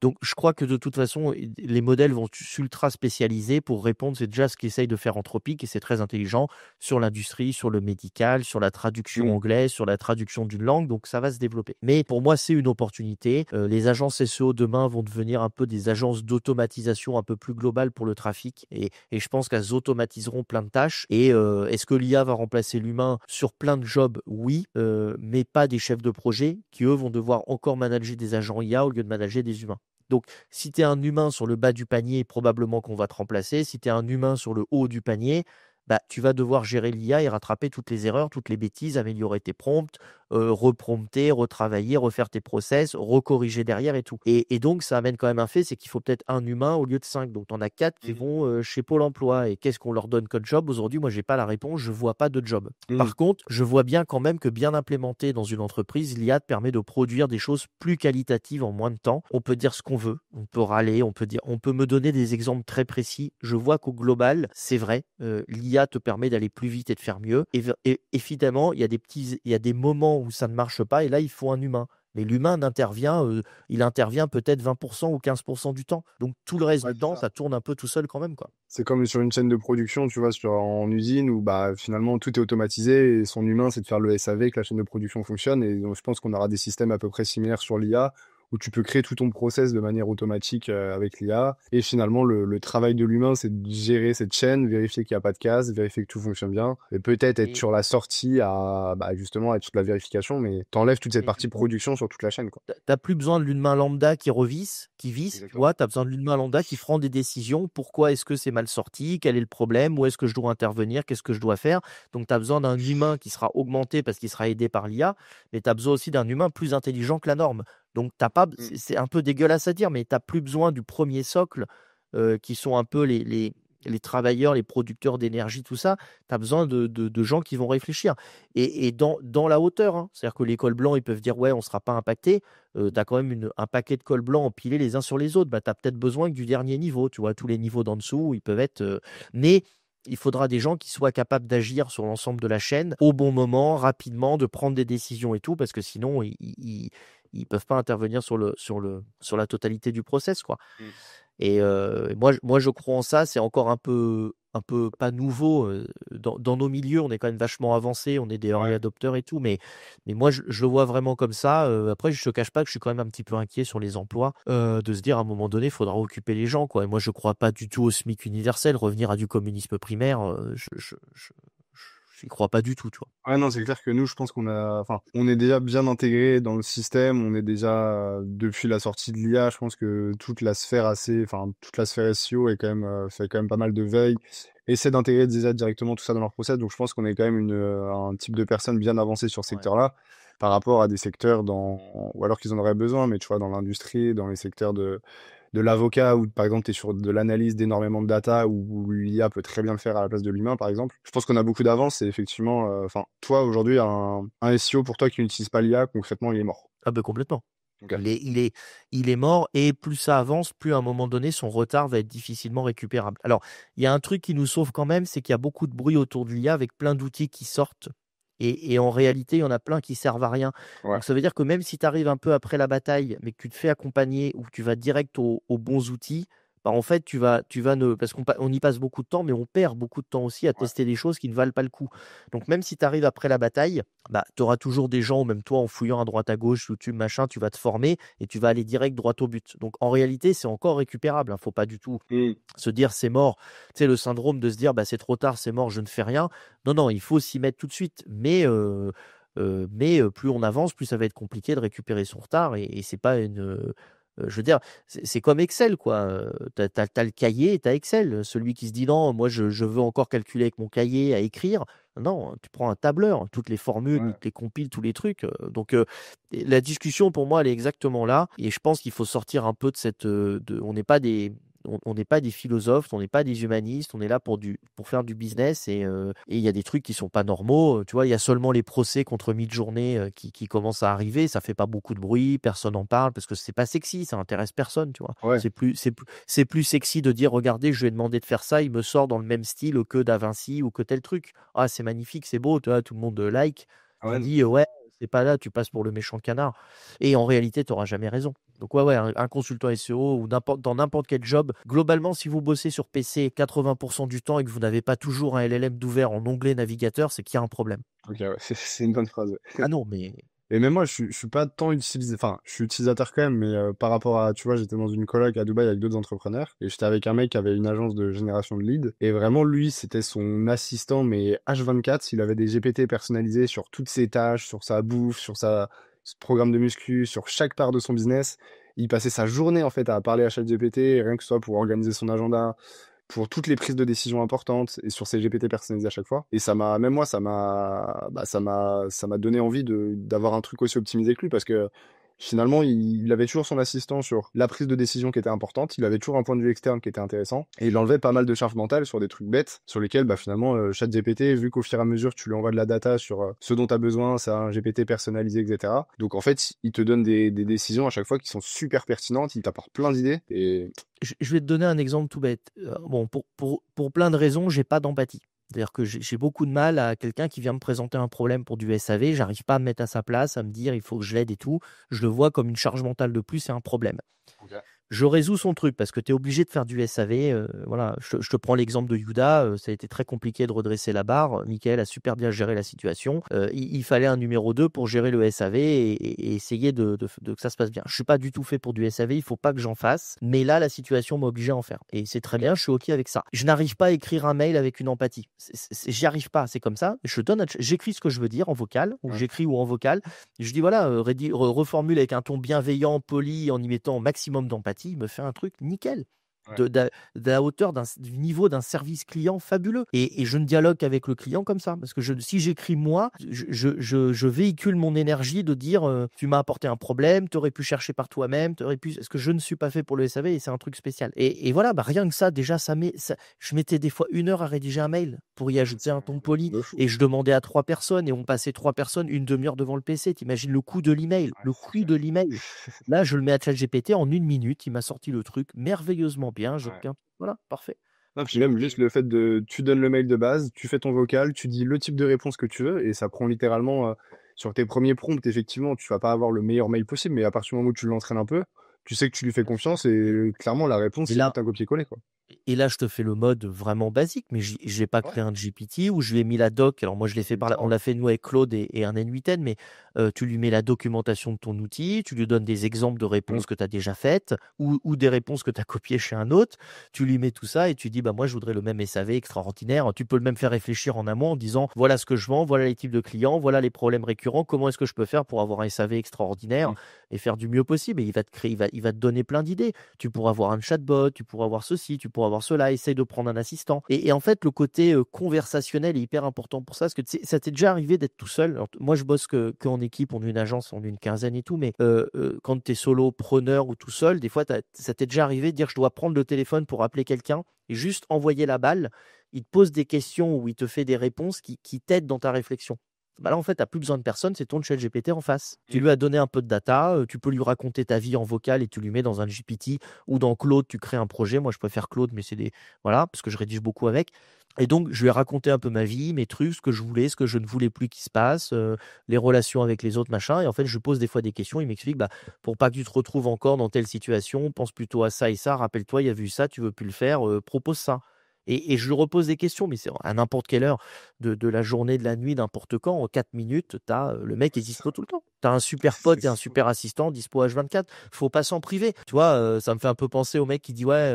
A: donc, je crois que de toute façon, les modèles vont s'ultra spécialiser pour répondre. C'est déjà ce qu'essaye de faire Anthropic et c'est très intelligent sur l'industrie, sur le médical, sur la traduction anglaise, sur la traduction d'une langue. Donc, ça va se développer. Mais pour moi, c'est une opportunité. Les agences SEO demain vont devenir un peu des agences d'automatisation un peu plus globales pour le trafic. Et je pense qu'elles automatiseront plein de tâches. Et est-ce que l'IA va remplacer l'humain sur plein de jobs? Oui, mais pas des chefs de projet qui, eux, vont devoir encore manager des agents IA au lieu de manager des humains. Donc, si tu es un humain sur le bas du panier, probablement qu'on va te remplacer. Si tu es un humain sur le haut du panier, bah, tu vas devoir gérer l'IA et rattraper toutes les erreurs, toutes les bêtises, améliorer tes prompts, reprompter, retravailler, refaire tes process, recorriger derrière et tout. Et donc, ça amène quand même un fait, c'est qu'il faut peut-être un humain au lieu de 5. Donc, tu en as 4 qui vont chez Pôle emploi. Et qu'est-ce qu'on leur donne comme job? Aujourd'hui, moi, j'ai pas la réponse, je vois pas de job. Par contre, je vois bien quand même que bien implémenté dans une entreprise, l'IA te permet de produire des choses plus qualitatives en moins de temps. On peut dire ce qu'on veut, on peut râler, on peut me donner des exemples très précis. Je vois qu'au global, c'est vrai, l'IA te permet d'aller plus vite et de faire mieux. Et évidemment, il y a des moments où ça ne marche pas et là, il faut un humain. Mais l'humain il intervient peut-être 20% ou 15% du temps. Donc tout le reste
C: Ouais,
A: du
C: c'est
A: temps,
C: ça.
A: ça tourne un peu tout seul quand même, quoi.
C: C'est comme sur une chaîne de production, tu vois, en usine où bah finalement tout est automatisé et son humain c'est de faire le SAV que la chaîne de production fonctionne. Et donc je pense qu'on aura des systèmes à peu près similaires sur l'IA où tu peux créer tout ton process de manière automatique avec l'IA. Et finalement le travail de l'humain c'est de gérer cette chaîne, vérifier qu'il n'y a pas de casse, vérifier que tout fonctionne bien et peut-être être
A: Et,
C: sur la sortie à bah, justement être sur la vérification, mais t'enlèves toute cette
A: et
C: partie production sur toute la chaîne quoi.
A: t'as plus besoin de l'humain lambda qui revisse, qui visse, tu
C: Exactement.
A: vois, tu as besoin de l'humain lambda qui prend des décisions. Pourquoi est-ce que c'est mal sorti? Quel est le problème? Où est-ce que je dois intervenir? Qu'est-ce que je dois faire? Donc, tu as besoin d'un humain qui sera augmenté parce qu'il sera aidé par l'IA, mais tu as besoin aussi d'un humain plus intelligent que la norme. Donc, t'as pas, c'est un peu dégueulasse à dire, mais tu n'as plus besoin du premier socle qui sont un peu les travailleurs, les producteurs d'énergie, tout ça. Tu as besoin de gens qui vont réfléchir. Et dans la hauteur, hein. C'est-à-dire que les cols blancs, ils peuvent dire, ouais, on ne sera pas impacté. Tu as quand même un paquet de cols blancs empilés les uns sur les autres. Bah, tu as peut-être besoin que du dernier niveau. Tu vois, tous les niveaux d'en dessous, ils peuvent être. Mais il faudra des gens qui soient capables d'agir sur l'ensemble de la chaîne au bon moment, rapidement, de prendre des décisions et tout, parce que sinon, ils peuvent pas intervenir sur la totalité du process, quoi. Et moi, je crois en ça. C'est encore un peu pas nouveau. Dans nos milieux, on est quand même vachement avancé. On est des early
C: Ouais.
A: adopters et tout. Mais moi, je le vois vraiment comme ça. Après, je ne te cache pas que je suis quand même un petit peu inquiet sur les emplois. De se dire, à un moment donné, il faudra occuper les gens, quoi. Et moi, je ne crois pas du tout au SMIC universel. Revenir à du communisme primaire, j'y crois pas du tout, tu vois.
C: Ouais, non, c'est clair que nous, je pense on est déjà bien intégré dans le système. On est déjà, depuis la sortie de l'IA, je pense que toute la sphère SEO est quand même, fait quand même pas mal de veille, essaie d'intégrer déjà directement tout ça dans leur process. Donc, je pense qu'on est quand même un type de personne bien avancé sur ce
A: Ouais.
C: secteur-là par rapport à des secteurs ou alors qu'ils en auraient besoin, mais tu vois, dans l'industrie, dans les secteurs de l'avocat où, par exemple, tu es sur de l'analyse d'énormément de data où l'IA peut très bien le faire à la place de l'humain, par exemple. Je pense qu'on a beaucoup d'avance et effectivement, toi, aujourd'hui, un SEO pour toi qui n'utilise pas l'IA, concrètement, il est mort.
A: Ah ben complètement.
C: Ok.
A: Il est mort et plus ça avance, plus à un moment donné, son retard va être difficilement récupérable. Alors, il y a un truc qui nous sauve quand même, c'est qu'il y a beaucoup de bruit autour de l'IA avec plein d'outils qui sortent. Et en réalité, il y en a plein qui servent à rien.
C: Ouais.
A: Donc, ça veut dire que même si tu arrives un peu après la bataille, mais que tu te fais accompagner ou que tu vas direct aux bons outils, bah, en fait, parce qu'on y passe beaucoup de temps, mais on perd beaucoup de temps aussi à
C: Ouais.
A: tester des choses qui ne valent pas le coup. Donc, même si tu arrives après la bataille, bah, tu auras toujours des gens, ou même toi, en fouillant à droite à gauche, YouTube, machin, tu vas te former et tu vas aller direct droit au but. Donc, en réalité, c'est encore récupérable. Faut pas du tout se dire c'est mort. Tu sais, le syndrome de se dire bah, c'est trop tard, c'est mort, je ne fais rien. Non, non, il faut s'y mettre tout de suite. Mais plus on avance, plus ça va être compliqué de récupérer son retard. Et c'est pas je veux dire, c'est comme Excel, quoi. T'as le cahier et t'as Excel. Celui qui se dit non, moi je veux encore calculer avec mon cahier à écrire. Non, tu prends un tableur, toutes les formules,
C: Ouais.
A: toutes les compiles, tous les trucs. Donc la discussion pour moi, elle est exactement là. Et je pense qu'il faut sortir un peu de on n'est pas on n'est pas des philosophes, on n'est pas des humanistes, on est là pour faire du business et il y a des trucs qui sont pas normaux. Tu vois, il y a seulement les procès contre Midjourney qui commencent à arriver. Ça fait pas beaucoup de bruit, personne n'en parle parce que c'est pas sexy, ça intéresse personne. Tu vois,
C: Ouais.
A: c'est plus sexy de dire regardez, je lui ai demandé de faire ça, il me sort dans le même style que Da Vinci ou que tel truc. Ah, c'est magnifique, c'est beau, tu vois, tout le monde like.
C: Ah
A: Tu
C: ouais.
A: dis ouais, c'est pas là, tu passes pour le méchant canard. Et en réalité, tu n'auras jamais raison. Donc ouais, un consultant SEO ou dans n'importe quel job, globalement, si vous bossez sur PC 80% du temps et que vous n'avez pas toujours un LLM d'ouvert en onglet navigateur, c'est qu'il y a un problème.
C: Ok, ouais. C'est une bonne phrase. Ouais.
A: Ah non, mais
C: Et même moi, je suis pas tant utilisé, enfin, je suis utilisateur quand même, mais par rapport à, tu vois, j'étais dans une coloc à Dubaï avec d'autres entrepreneurs, et j'étais avec un mec qui avait une agence de génération de leads, et vraiment, lui, c'était son assistant, mais H24, il avait des GPT personnalisés sur toutes ses tâches, sur sa bouffe, sur ce programme de muscu, sur chaque part de son business. Il passait sa journée, en fait, à parler à ChatGPT, rien que ce soit pour organiser son agenda, pour toutes les prises de décision importantes et sur ces GPT personnalisés à chaque fois. Et même moi, ça m'a donné envie d'avoir un truc aussi optimisé que lui parce que finalement, il avait toujours son assistant sur la prise de décision qui était importante. Il avait toujours un point de vue externe qui était intéressant et il enlevait pas mal de charge mentale sur des trucs bêtes sur lesquels, bah, finalement, ChatGPT, vu qu'au fur et à mesure, tu lui envoies de la data sur ce dont tu as besoin, ça a un GPT personnalisé, etc. Donc, en fait, il te donne des décisions à chaque fois qui sont super pertinentes. Il t'apporte plein d'idées et
A: je vais te donner un exemple tout bête. Bon, pour plein de raisons, j'ai pas d'empathie. C'est-à-dire que j'ai beaucoup de mal à quelqu'un qui vient me présenter un problème pour du SAV. J'arrive pas à me mettre à sa place, à me dire il faut que je l'aide et tout. Je le vois comme une charge mentale de plus et un problème.
C: Ok.
A: Je résous son truc parce que tu es obligé de faire du SAV. Voilà, je te prends l'exemple de Yuda. Ça a été très compliqué de redresser la barre. Michael a super bien géré la situation. Il fallait un numéro 2 pour gérer le SAV et essayer que ça se passe bien. Je suis pas du tout fait pour du SAV. Il faut pas que j'en fasse. Mais là, la situation m'a obligé à en faire. Et c'est très bien. Je suis OK avec ça. Je n'arrive pas à écrire un mail avec une empathie. J'y arrive pas. C'est comme ça. J'écris ce que je veux dire en vocal ou
C: Ouais.
A: j'écris ou en vocal. Je dis voilà, reformule avec un ton bienveillant, poli, en y mettant maximum d'empathie. Il me fait un truc nickel.
C: Ouais.
A: De la hauteur du niveau d'un service client fabuleux. Et je ne dialogue qu'avec le client comme ça. Parce que si j'écris moi, je véhicule mon énergie de dire tu m'as apporté un problème, tu aurais pu chercher par toi-même, est-ce que je ne suis pas fait pour le SAV et c'est un truc spécial. Et voilà, bah, rien que ça, déjà, je mettais des fois 1 heure à rédiger un mail pour y ajouter un ton poli.
C: De fou.
A: Et je demandais à 3 personnes et on passait 3 personnes 1/2 heure devant le PC. T'imagines le coût de l'email.
C: Ouais,
A: Le
C: c'est
A: coût
C: clair.
A: de l'email. Là, je le mets à ChatGPT en 1 minute. Il m'a sorti le truc merveilleusement bien.
C: Ouais.
A: Voilà, parfait.
C: Non, puis même juste le fait tu donnes le mail de base, tu fais ton vocal, tu dis le type de réponse que tu veux, et ça prend littéralement, sur tes premiers prompts, effectivement, tu vas pas avoir le meilleur mail possible, mais à partir du moment où tu l'entraînes un peu, tu sais que tu lui fais confiance, et clairement, la réponse,
A: Et
C: c'est
A: là,
C: juste un copier-coller, quoi.
A: Et là, je te fais le mode vraiment basique, mais j'ai pas
C: Ouais,
A: créé un GPT où je lui ai mis la doc. Alors moi, je l'ai fait
C: c'est
A: par
C: ça,
A: on
C: ouais.
A: l'a fait nous avec Claude et un N8N, mais tu lui mets la documentation de ton outil, tu lui donnes des exemples de
C: Mm.
A: réponses que tu as déjà faites ou des réponses que tu as copiées chez un autre. Tu lui mets tout ça et tu dis, bah moi, je voudrais le même SAV extraordinaire. Tu peux le même faire réfléchir en amont en disant, voilà ce que je vends, voilà les types de clients, voilà les problèmes récurrents, comment est-ce que je peux faire pour avoir un SAV extraordinaire
C: Mm.
A: et faire du mieux possible. Et il va te créer, il va te donner plein d'idées. Tu pourras avoir un chatbot, tu pourras avoir ceci, tu pourras avoir cela, essaye de prendre un assistant. Et en fait, le côté conversationnel est hyper important pour ça, parce que ça t'est déjà arrivé d'être tout seul. Alors, moi, je bosse que en équipe, on est une agence, on est une quinzaine et tout, mais quand tu es solopreneur ou tout seul, des fois, ça t'est déjà arrivé de dire je dois prendre le téléphone pour appeler quelqu'un et juste envoyer la balle. Il te pose des questions ou il te fait des réponses qui t'aident dans ta réflexion. Bah là, en fait, tu n'as plus besoin de personne, c'est ton chat GPT en face. Tu
C: Mm.
A: lui as donné un peu de data, tu peux lui raconter ta vie en vocal et tu lui mets dans un GPT ou dans Claude, tu crées un projet. Moi, je préfère Claude, mais c'est des. Voilà, parce que je rédige beaucoup avec. Et donc, je lui ai raconté un peu ma vie, mes trucs, ce que je voulais, ce que je ne voulais plus qu'il se passe, les relations avec les autres, machin. Et en fait, je pose des fois des questions. Il m'explique, bah, pour pas que tu te retrouves encore dans telle situation, pense plutôt à ça et ça. Rappelle-toi, il y a vu ça, tu veux plus le faire, propose ça. Et je lui repose des questions, mais c'est à n'importe quelle heure de la journée, de la nuit, n'importe quand. En 4 minutes, le mec est
C: C'est
A: dispo
C: ça.
A: tout le temps. Tu as un super
C: C'est
A: pote et un
C: fou.
A: super assistant dispo H24. Faut pas s'en priver. Tu vois, ça me fait un peu penser au mec qui dit, ouais,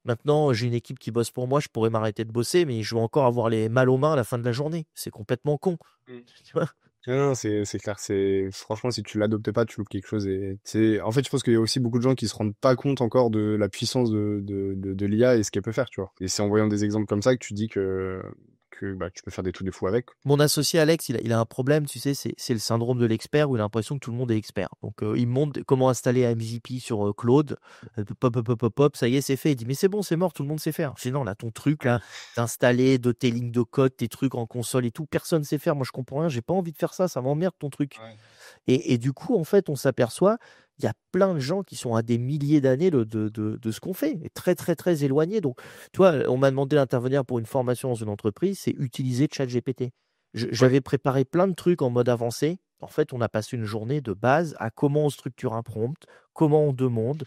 A: maintenant j'ai une équipe qui bosse pour moi, je pourrais m'arrêter de bosser, mais je vais encore avoir les mal aux mains à la fin de la journée. C'est complètement con.
C: Mm.
A: Tu vois.
C: Non, non, c'est clair, c'est franchement si tu l'adoptes pas, tu loupes quelque chose et c'est en fait je pense qu'il y a aussi beaucoup de gens qui se rendent pas compte encore de la puissance de l'IA et ce qu'elle peut faire, tu vois. Et c'est en voyant des exemples comme ça que tu dis que bah tu peux faire des trucs de fou avec.
A: Mon associé Alex, il a un problème, tu sais, c'est le syndrome de l'expert où il a l'impression que tout le monde est expert. Donc, il me montre comment installer MVP sur Claude. Pop, pop, pop, pop, pop, ça y est, c'est fait. Il dit, mais c'est bon, c'est mort, tout le monde sait faire. Je dis, non, là, ton truc, là, d'installer de tes lignes de code, tes trucs en console et tout, personne sait faire. Moi, je comprends rien, j'ai pas envie de faire ça, ça m'emmerde ton truc.
C: Ouais.
A: Et du coup, en fait, on s'aperçoit, il y a plein de gens qui sont à des milliers d'années de ce qu'on fait, et très, très, très éloignés. Donc, tu vois, on m'a demandé d'intervenir pour une formation dans une entreprise, c'est utiliser ChatGPT.
C: Ouais.
A: J'avais préparé plein de trucs en mode avancé. En fait, on a passé une journée de base à comment on structure un prompt, comment on demande,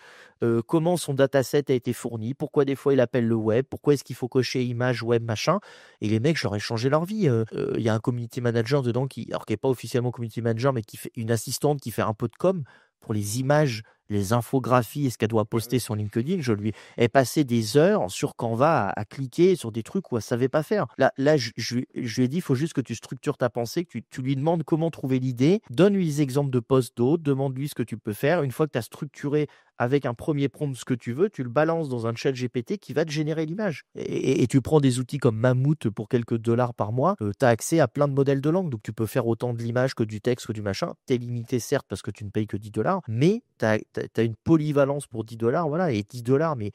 A: comment son dataset a été fourni, pourquoi des fois il appelle le web, pourquoi est-ce qu'il faut cocher image, web, machin. Et les mecs, je leur ai changé leur vie. Il y a un community manager dedans alors qui n'est pas officiellement community manager, mais qui fait une assistante qui fait un peu de com pour les images, les infographies et ce qu'elle doit poster sur LinkedIn. Je lui ai passé des heures sur Canva à cliquer sur des trucs où elle ne savait pas faire. Là je lui ai dit, il faut juste que tu structures ta pensée, que tu lui demandes comment trouver l'idée, donne-lui des exemples de posts d'autres, demande-lui ce que tu peux faire. Une fois que tu as structuré avec un premier prompt ce que tu veux, tu le balances dans un chat GPT qui va te générer l'image. Et tu prends des outils comme Mammouth pour quelques dollars par mois, tu as accès à plein de modèles de langue. Donc tu peux faire autant de l'image que du texte que du machin. Tu es limité certes parce que tu ne payes que 10 dollars, mais tu as une polyvalence pour 10 dollars. Voilà, et 10 dollars, mais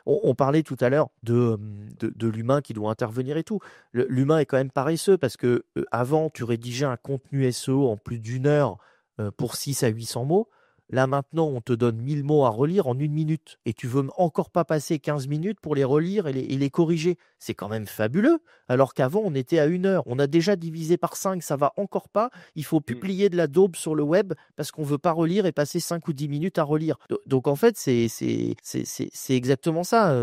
A: on parlait tout à l'heure de l'humain qui doit intervenir et tout. L'humain est quand même paresseux parce que avant, tu rédigeais un contenu SEO en plus d'une heure pour 6 à 800 mots. Là maintenant, on te donne 1000 mots à relire en 1 minute et tu veux encore pas passer 15 minutes pour les relire et les corriger. C'est quand même fabuleux. Alors qu'avant, on était à 1 heure. On a déjà divisé par 5, ça va encore pas. Il faut
C: Mm.
A: publier de la daube sur le web parce qu'on veut pas relire et passer 5 ou 10 minutes à relire. Donc en fait, c'est exactement ça.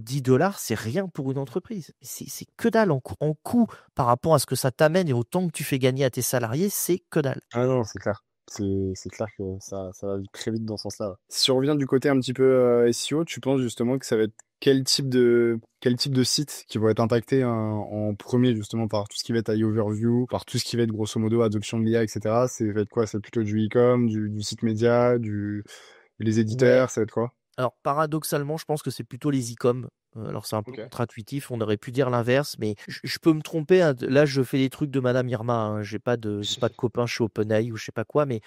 A: 10 dollars, c'est rien pour une entreprise. C'est que dalle en coût par rapport à ce que ça t'amène et au temps que tu fais gagner à tes salariés, c'est que dalle.
C: Ah non, c'est clair. C'est clair que ça va très vite dans ce sens-là. Ouais. Si on revient du côté un petit peu SEO, tu penses justement que ça va être quel type de site qui vont être impactés en premier justement par tout ce qui va être overview, par tout ce qui va être grosso modo adoption de l'IA, etc. Ça va être quoi? Ça va être plutôt du e-com, du site média, les
A: Ouais.
C: éditeurs, ça va être quoi?
A: Alors, paradoxalement, je pense que c'est plutôt les e-com. Alors, c'est un peu
C: Ok.
A: contre-intuitif, on aurait pu dire l'inverse, mais je peux me tromper, hein. Là, je fais des trucs de Madame Irma, hein. J'ai pas de copain chez OpenAI ou je sais pas quoi, mais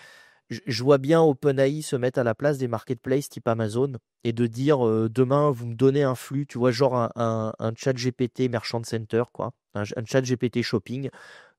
A: je vois bien OpenAI se mettre à la place des marketplaces type Amazon et de dire demain, vous me donnez un flux, tu vois, genre un chat GPT Merchant Center, quoi, un chat GPT shopping.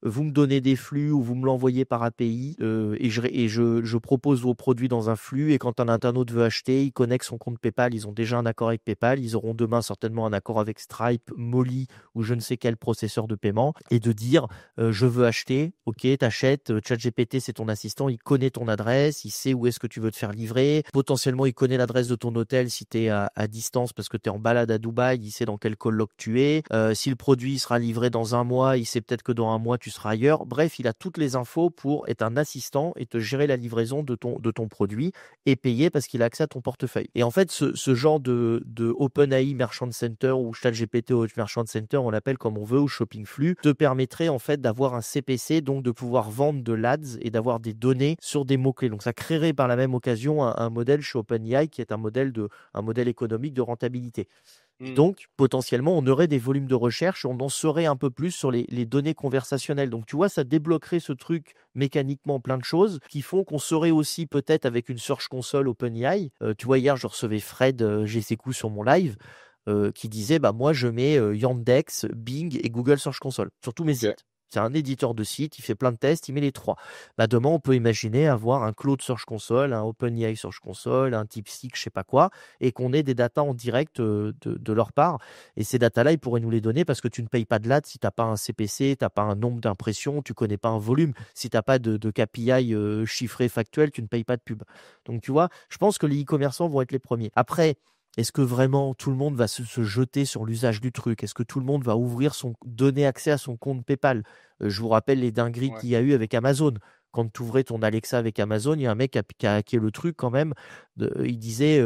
A: vous me donnez des flux ou vous me l'envoyez par API et je propose vos produits dans un flux et quand un internaute veut acheter, il connecte son compte PayPal, ils ont déjà un accord avec PayPal, ils auront demain certainement un accord avec Stripe, Molly ou je ne sais quel processeur de paiement et de dire je veux acheter, ok, t'achètes, ChatGPT c'est ton assistant, il connaît ton adresse, il sait où est-ce que tu veux te faire livrer, potentiellement il connaît l'adresse de ton hôtel si tu es à distance parce que tu es en balade à Dubaï, il sait dans quel coloc tu es, si le produit sera livré dans un mois, il sait peut-être que dans un mois tu seras ailleurs, bref, il a toutes les infos pour être un assistant et te gérer la livraison de ton produit et payer parce qu'il a accès à ton portefeuille. Et en fait, ce genre de OpenAI Merchant Center ou ChatGPT Merchant Center, on l'appelle comme on veut, ou Shopping Flux, te permettrait en fait d'avoir un CPC, donc de pouvoir vendre de l'ADS et d'avoir des données sur des mots-clés. Donc ça créerait par la même occasion un modèle chez OpenAI qui est un modèle économique de rentabilité. Et donc, potentiellement, on aurait des volumes de recherche, on en saurait un peu plus sur les données conversationnelles. Donc, tu vois, ça débloquerait ce truc mécaniquement plein de choses qui font qu'on saurait aussi peut-être avec une Search Console OpenAI. Tu vois, hier, je recevais Fred Gessécou sur mon live qui disait, bah moi, je mets Yandex, Bing et Google Search Console sur tous mes sites. C'est un éditeur de site, il fait plein de tests, il met les 3. Bah demain, on peut imaginer avoir un Claude Search Console, un OpenAI Search Console, un DeepSeek, je sais pas quoi, et qu'on ait des datas en direct de leur part. Et ces datas-là, ils pourraient nous les donner parce que tu ne payes pas de l'AD si tu n'as pas un CPC, tu n'as pas un nombre d'impressions, tu connais pas un volume. Si tu n'as pas de KPI chiffré factuel, tu ne payes pas de pub. Donc tu vois, je pense que les e-commerçants vont être les premiers. Après, est-ce que vraiment tout le monde va se jeter sur l'usage du truc? Est-ce que tout le monde va donner accès à son compte PayPal? Je vous rappelle les dingueries qu'il y a eu avec Amazon. Quand tu ouvrais ton Alexa avec Amazon, il y a un mec qui a hacké le truc quand même. Il disait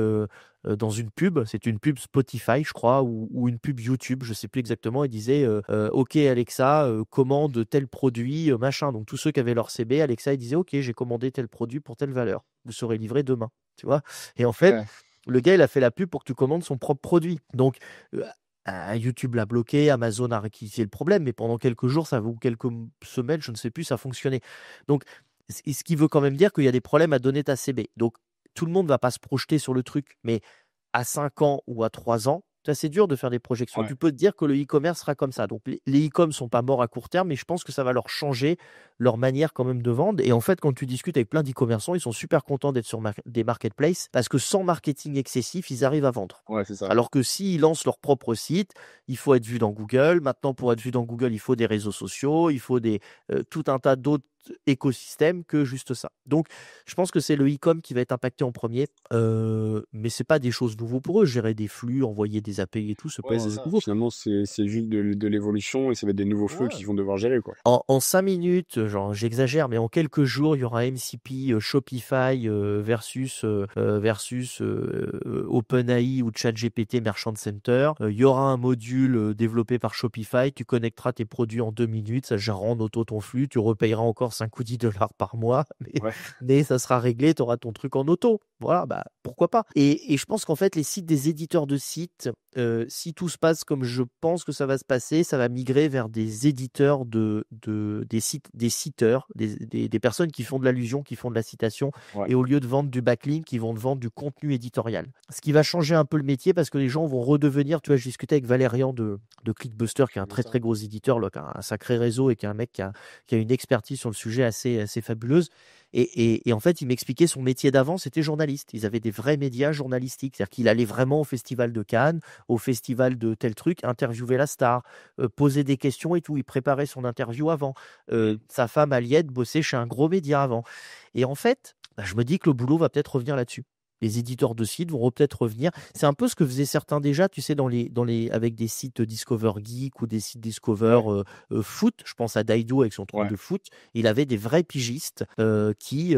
A: dans une pub, c'est une pub Spotify, je crois, ou une pub YouTube, je ne sais plus exactement. Il disait OK Alexa, commande tel produit, machin. Donc tous ceux qui avaient leur CB, Alexa, il disait OK, j'ai commandé tel produit pour telle valeur. Vous serez livré demain. Tu vois? Et en fait, le gars, il a fait la pub pour que tu commandes son propre produit. Donc, YouTube l'a bloqué, Amazon a rectifié le problème, mais pendant quelques jours, ou quelques semaines, je ne sais plus, ça fonctionnait. Donc, ce qui veut quand même dire qu'il y a des problèmes à donner ta CB. Donc, tout le monde ne va pas se projeter sur le truc, mais à 5 ans ou à 3 ans, c'est assez dur de faire des projections. Tu peux te dire que le e-commerce sera comme ça. Donc, les e-com ne sont pas morts à court terme, mais je pense que ça va leur changer leur manière quand même de vendre. Et en fait, quand tu discutes avec plein d'e-commerçants, ils sont super contents d'être sur des marketplaces parce que sans marketing excessif, ils arrivent à vendre.
C: Ouais, c'est ça.
A: Alors que s'ils lancent leur propre site, il faut être vu dans Google. Maintenant, pour être vu dans Google, il faut des réseaux sociaux, il faut tout un tas d'autres écosystèmes que juste ça. Donc, je pense que c'est le e-com qui va être impacté en premier, mais c'est pas des choses nouveaux pour eux. Gérer des flux, envoyer des API et tout, c'est pas nouveau.
C: Finalement, c'est juste de l'évolution et ça va être des nouveaux flux qu'ils vont devoir gérer, quoi.
A: En 5 minutes, genre j'exagère, mais en quelques jours, il y aura MCP, Shopify versus OpenAI ou ChatGPT Merchant Center. Il y aura un module développé par Shopify. Tu connecteras tes produits en 2 minutes, ça gérera en auto ton flux. Tu repayeras encore 5 ou 10 dollars par mois, mais ça sera réglé, tu auras ton truc en auto. Voilà, bah pourquoi pas. Et je pense qu'en fait, les sites des éditeurs de sites, si tout se passe comme je pense que ça va se passer, ça va migrer vers des éditeurs des citeurs, des personnes qui font de l'allusion, qui font de la citation, et au lieu de vendre du backlink, ils vont te vendre du contenu éditorial. Ce qui va changer un peu le métier parce que les gens vont redevenir, tu vois, je discutais avec Valérian de Clickbuster, qui est un très très gros éditeur, là, qui a un sacré réseau et qui est un mec qui a une expertise sur le sujet assez fabuleuse. Et en fait, il m'expliquait son métier d'avant, c'était journaliste. Ils avaient des vrais médias journalistiques. C'est-à-dire qu'il allait vraiment au festival de Cannes, au festival de tel truc, interviewer la star, poser des questions et tout. Il préparait son interview avant. Sa femme, Aliette, bossait chez un gros média avant. Et en fait, je me dis que le boulot va peut-être revenir là-dessus. Les éditeurs de sites vont peut-être revenir. C'est un peu ce que faisaient certains déjà, tu sais, avec des sites Discover Geek ou des sites Discover Foot. Je pense à Daido avec son truc de foot. Il avait des vrais pigistes qui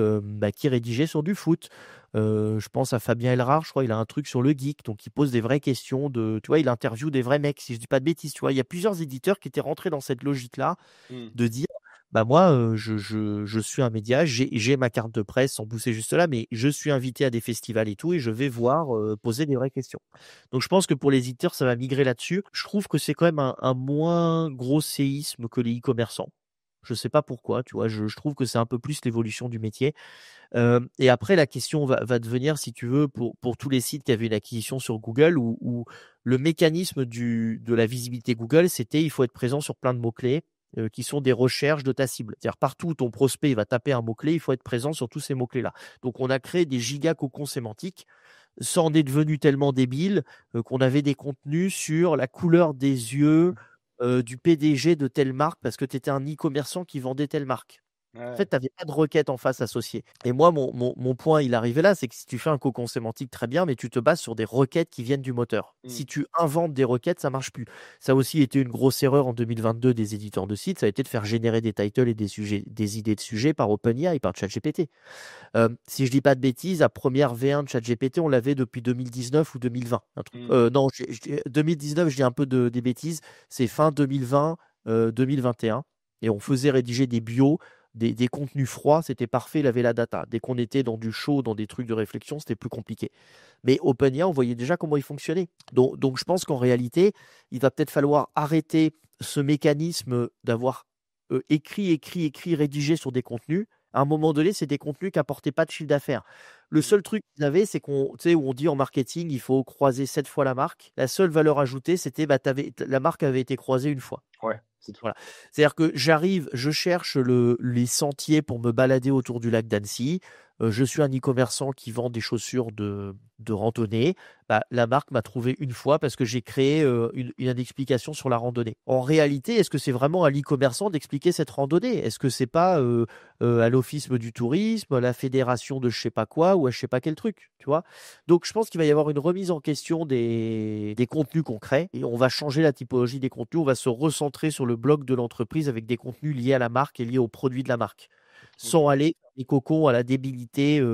A: rédigeaient sur du foot. Je pense à Fabien Elrard, je crois, il a un truc sur le geek, donc il pose des vraies questions, tu vois, il interviewe des vrais mecs, si je dis pas de bêtises, tu vois. Il y a plusieurs éditeurs qui étaient rentrés dans cette logique-là de dire, bah moi, je suis un média, j'ai ma carte de presse sans pousser juste là, mais je suis invité à des festivals et tout, et je vais voir poser des vraies questions. Donc je pense que pour les éditeurs, ça va migrer là-dessus. Je trouve que c'est quand même un moins gros séisme que les e-commerçants. Je sais pas pourquoi, tu vois, je trouve que c'est un peu plus l'évolution du métier. Et après, la question va devenir, si tu veux, pour tous les sites qui avaient une acquisition sur Google, où le mécanisme de la visibilité Google, c'était il faut être présent sur plein de mots-clés. qui sont des recherches de ta cible. C'est-à-dire partout où ton prospect va taper un mot-clé, il faut être présent sur tous ces mots-clés-là. Donc on a créé des giga cocons sémantiques. Ça en est devenu tellement débile qu'on avait des contenus sur la couleur des yeux du PDG de telle marque parce que tu étais un e-commerçant qui vendait telle marque. En fait, tu n'avais pas de requête en face associée. Et moi, mon point, il arrivait là, c'est que si tu fais un cocon sémantique, très bien, mais tu te bases sur des requêtes qui viennent du moteur. Si tu inventes des requêtes, ça marche plus. Ça a aussi été une grosse erreur en 2022 des éditeurs de sites, ça a été de faire générer des titles et des idées de sujets par OpenAI, par ChatGPT. Si je dis pas de bêtises, la première V1 de ChatGPT, on l'avait depuis 2019 ou 2020. Non, 2019, je dis un peu des bêtises, c'est fin 2020, 2021. Et on faisait rédiger des bios, des contenus froids, c'était parfait, il avait la data. Dès qu'on était dans du chaud, dans des trucs de réflexion, c'était plus compliqué. Mais OpenAI, on voyait déjà comment il fonctionnait. Donc je pense qu'en réalité, il va peut-être falloir arrêter ce mécanisme d'avoir écrit, rédigé sur des contenus. À un moment donné, c'est des contenus qui n'apportaient pas de chiffre d'affaires. Le seul truc qu'ils avaient, c'est où on dit en marketing, il faut croiser 7 fois la marque. La seule valeur ajoutée, c'était la marque avait été croisée une fois.
C: Ouais, c'est tout.
A: Voilà. C'est-à-dire que je cherche les sentiers pour me balader autour du lac d'Annecy. Je suis un e-commerçant qui vend des chaussures de randonnée. La marque m'a trouvé une fois parce que j'ai créé une explication sur la randonnée. En réalité, est-ce que c'est vraiment à l'e-commerçant d'expliquer cette randonnée? Est-ce que c'est pas à l'office du tourisme, à la fédération de je sais pas quoi ou à je sais pas quel truc, tu vois? Donc, je pense qu'il va y avoir une remise en question des contenus qu'on crée et on va changer la typologie des contenus. On va se recentrer sur le blog de l'entreprise avec des contenus liés à la marque et liés aux produits de la marque, sans aller les cocons à la débilité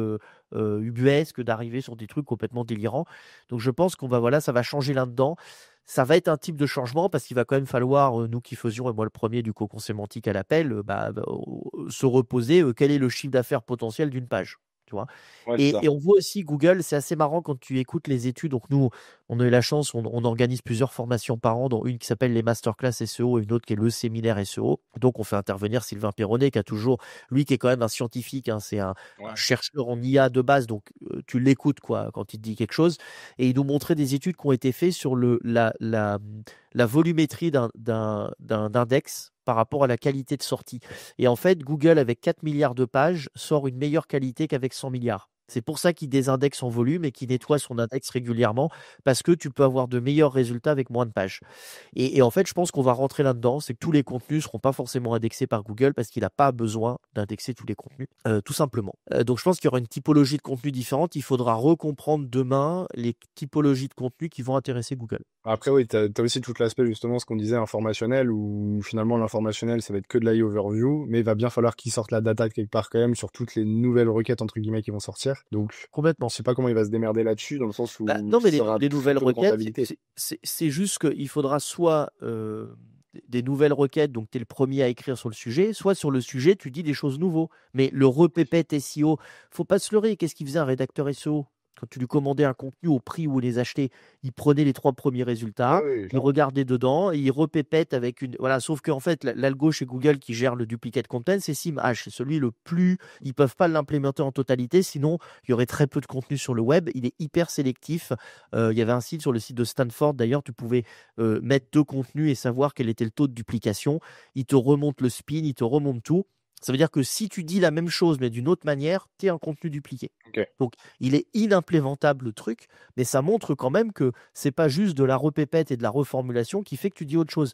A: ubuesque d'arriver sur des trucs complètement délirants. Donc je pense ça va changer là-dedans. Ça va être un type de changement parce qu'il va quand même falloir, nous qui faisions, et moi le premier du cocon sémantique à l'appel, se reposer, quel est le chiffre d'affaires potentiel d'une page, tu vois.
C: Ouais, c'est ça.
A: Et on voit aussi Google, c'est assez marrant quand tu écoutes les études. Donc nous, on a eu la chance, on organise plusieurs formations par an, dont une qui s'appelle les Masterclass SEO et une autre qui est le séminaire SEO. Donc on fait intervenir Sylvain Perronnet qui a toujours, lui qui est quand même un scientifique, hein, c'est un chercheur en IA de base, donc tu l'écoutes quoi quand il te dit quelque chose. Et il nous montrait des études qui ont été faites sur la volumétrie d'un index par rapport à la qualité de sortie. Et en fait, Google, avec 4 milliards de pages, sort une meilleure qualité qu'avec 100 milliards. C'est pour ça qu'il désindexe en volume et qu'il nettoie son index régulièrement, parce que tu peux avoir de meilleurs résultats avec moins de pages. Et en fait, je pense qu'on va rentrer là-dedans, c'est que tous les contenus ne seront pas forcément indexés par Google parce qu'il n'a pas besoin d'indexer tous les contenus, tout simplement. Donc je pense qu'il y aura une typologie de contenu différente. Il faudra recomprendre demain les typologies de contenus qui vont intéresser Google.
C: Après, oui, tu as aussi tout l'aspect, justement, ce qu'on disait, informationnel, où finalement, l'informationnel, ça va être que de l'AI overview, mais il va bien falloir qu'ils sortent la data de quelque part quand même sur toutes les nouvelles requêtes, entre guillemets, qui vont sortir. Donc,
A: complètement.
C: Je sais pas comment il va se démerder là-dessus, dans le sens où
A: non, mais
C: ça aura
A: les nouvelles
C: très peu de
A: requêtes,
C: rentabilité.
A: c'est juste qu'il faudra soit des nouvelles requêtes, donc tu es le premier à écrire sur le sujet, soit sur le sujet, tu dis des choses nouveaux. Mais le repépète SEO, faut pas se leurrer. Qu'est-ce qu'il faisait un rédacteur SEO? Quand tu lui commandais un contenu au prix où il les achetait, il prenait les 3 premiers résultats, il regardait dedans et il repépète avec une. Voilà, sauf qu'en fait, l'algo chez Google qui gère le duplicate content, c'est SEMrush. C'est celui le plus. Ils peuvent pas l'implémenter en totalité, sinon il y aurait très peu de contenu sur le web. Il est hyper sélectif. Il y avait un site sur le site de Stanford, d'ailleurs, tu pouvais mettre 2 contenus et savoir quel était le taux de duplication. Il te remonte le spin, il te remonte tout. Ça veut dire que si tu dis la même chose mais d'une autre manière, tu es un contenu dupliqué.
C: Okay.
A: Donc, il est inimplémentable le truc, mais ça montre quand même que c'est pas juste de la repépète et de la reformulation qui fait que tu dis autre chose.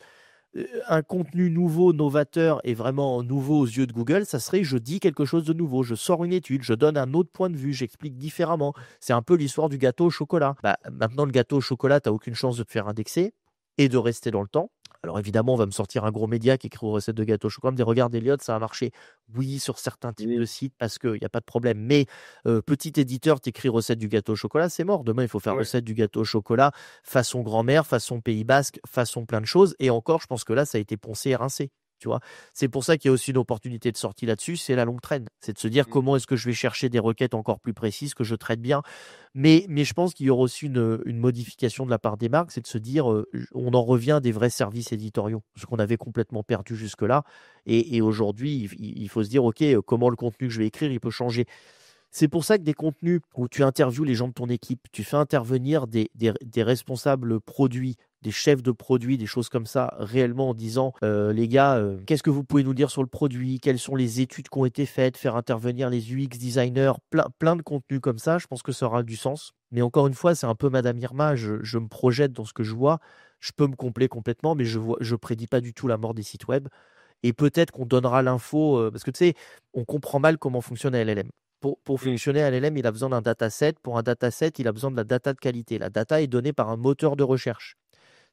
A: Un contenu nouveau, novateur et vraiment nouveau aux yeux de Google, ça serait je dis quelque chose de nouveau, je sors une étude, je donne un autre point de vue, j'explique différemment. C'est un peu l'histoire du gâteau au chocolat. Maintenant, le gâteau au chocolat, tu n'as aucune chance de te faire indexer et de rester dans le temps. Alors évidemment, on va me sortir un gros média qui écrit aux recettes de gâteau au chocolat, me dire regarde Elliot, ça a marché. Oui, sur certains types de sites parce qu'il n'y a pas de problème. Mais petit éditeur, t'écris recette du gâteau au chocolat, c'est mort. Demain, il faut faire recette du gâteau au chocolat façon grand-mère, façon Pays Basque, façon plein de choses. Et encore, je pense que là, ça a été poncé et rincé. Tu vois, c'est pour ça qu'il y a aussi une opportunité de sortie là-dessus, c'est la longue traîne. C'est de se dire comment est-ce que je vais chercher des requêtes encore plus précises que je traite bien. Mais je pense qu'il y aura aussi une modification de la part des marques, c'est de se dire on en revient à des vrais services éditoriaux, ce qu'on avait complètement perdu jusque-là. Et aujourd'hui, il faut se dire ok, comment le contenu que je vais écrire, il peut changer. C'est pour ça que des contenus où tu interviews les gens de ton équipe, tu fais intervenir des responsables produits, des chefs de produits, des choses comme ça, réellement en disant les gars, qu'est-ce que vous pouvez nous dire sur le produit? Quelles sont les études qui ont été faites? Faire intervenir les UX designers, plein de contenus comme ça, je pense que ça aura du sens. Mais encore une fois, c'est un peu Madame Irma, je me projette dans ce que je vois. Je peux me compléter complètement, mais je prédis pas du tout la mort des sites web. Et peut-être qu'on donnera l'info, parce que tu sais, on comprend mal comment fonctionne un LLM. Pour fonctionner un LLM, il a besoin d'un dataset. Pour un dataset, il a besoin de la data de qualité. La data est donnée par un moteur de recherche.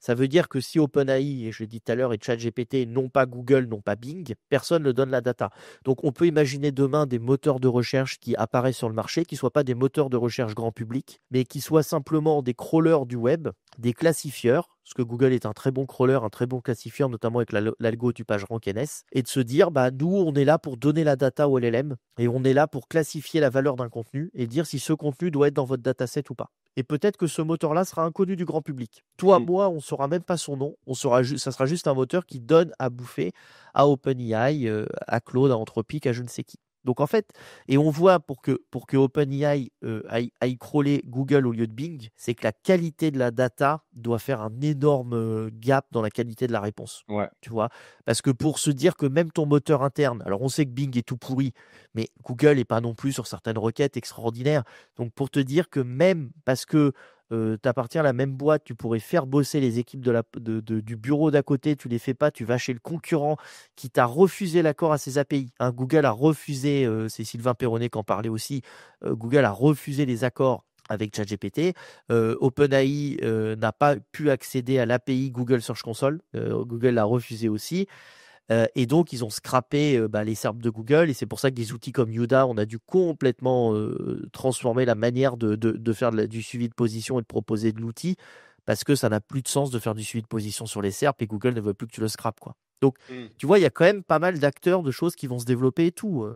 A: Ça veut dire que si OpenAI, et je l'ai dit tout à l'heure, et ChatGPT, non pas Google, non pas Bing, personne ne donne la data. Donc on peut imaginer demain des moteurs de recherche qui apparaissent sur le marché, qui ne soient pas des moteurs de recherche grand public, mais qui soient simplement des crawlers du web, des classifieurs, parce que Google est un très bon crawler, un très bon classifieur, notamment avec l'algo du PageRank NS, et de se dire, bah, nous, on est là pour donner la data au LLM, et on est là pour classifier la valeur d'un contenu, et dire si ce contenu doit être dans votre dataset ou pas. Et peut-être que ce moteur-là sera inconnu du grand public. Toi, moi, on ne saura même pas son nom. Ça sera juste un moteur qui donne à bouffer à OpenAI, à Claude, à Anthropic, à je ne sais qui. Donc en fait, et on voit pour que OpenAI aille crawler Google au lieu de Bing, c'est que la qualité de la data doit faire un énorme gap dans la qualité de la réponse.
C: Ouais.
A: Tu vois, parce que pour se dire que même ton moteur interne, alors on sait que Bing est tout pourri, mais Google n'est pas non plus sur certaines requêtes extraordinaires. Donc pour te dire que même parce que tu appartiens à la même boîte, tu pourrais faire bosser les équipes du bureau d'à côté, tu les fais pas, tu vas chez le concurrent qui t'a refusé l'accord à ses API. Hein, Google a refusé, c'est Sylvain Perronnet qui en parlait aussi, Google a refusé les accords avec ChatGPT. OpenAI n'a pas pu accéder à l'API Google Search Console. Google l'a refusé aussi. Et donc, ils ont scrappé les SERPs de Google. Et c'est pour ça que des outils comme Yuda, on a dû complètement transformer la manière de faire du suivi de position et de proposer de l'outil. Parce que ça n'a plus de sens de faire du suivi de position sur les SERPs et Google ne veut plus que tu le scrapes, quoi. Donc, tu vois, il y a quand même pas mal d'acteurs, de choses qui vont se développer et tout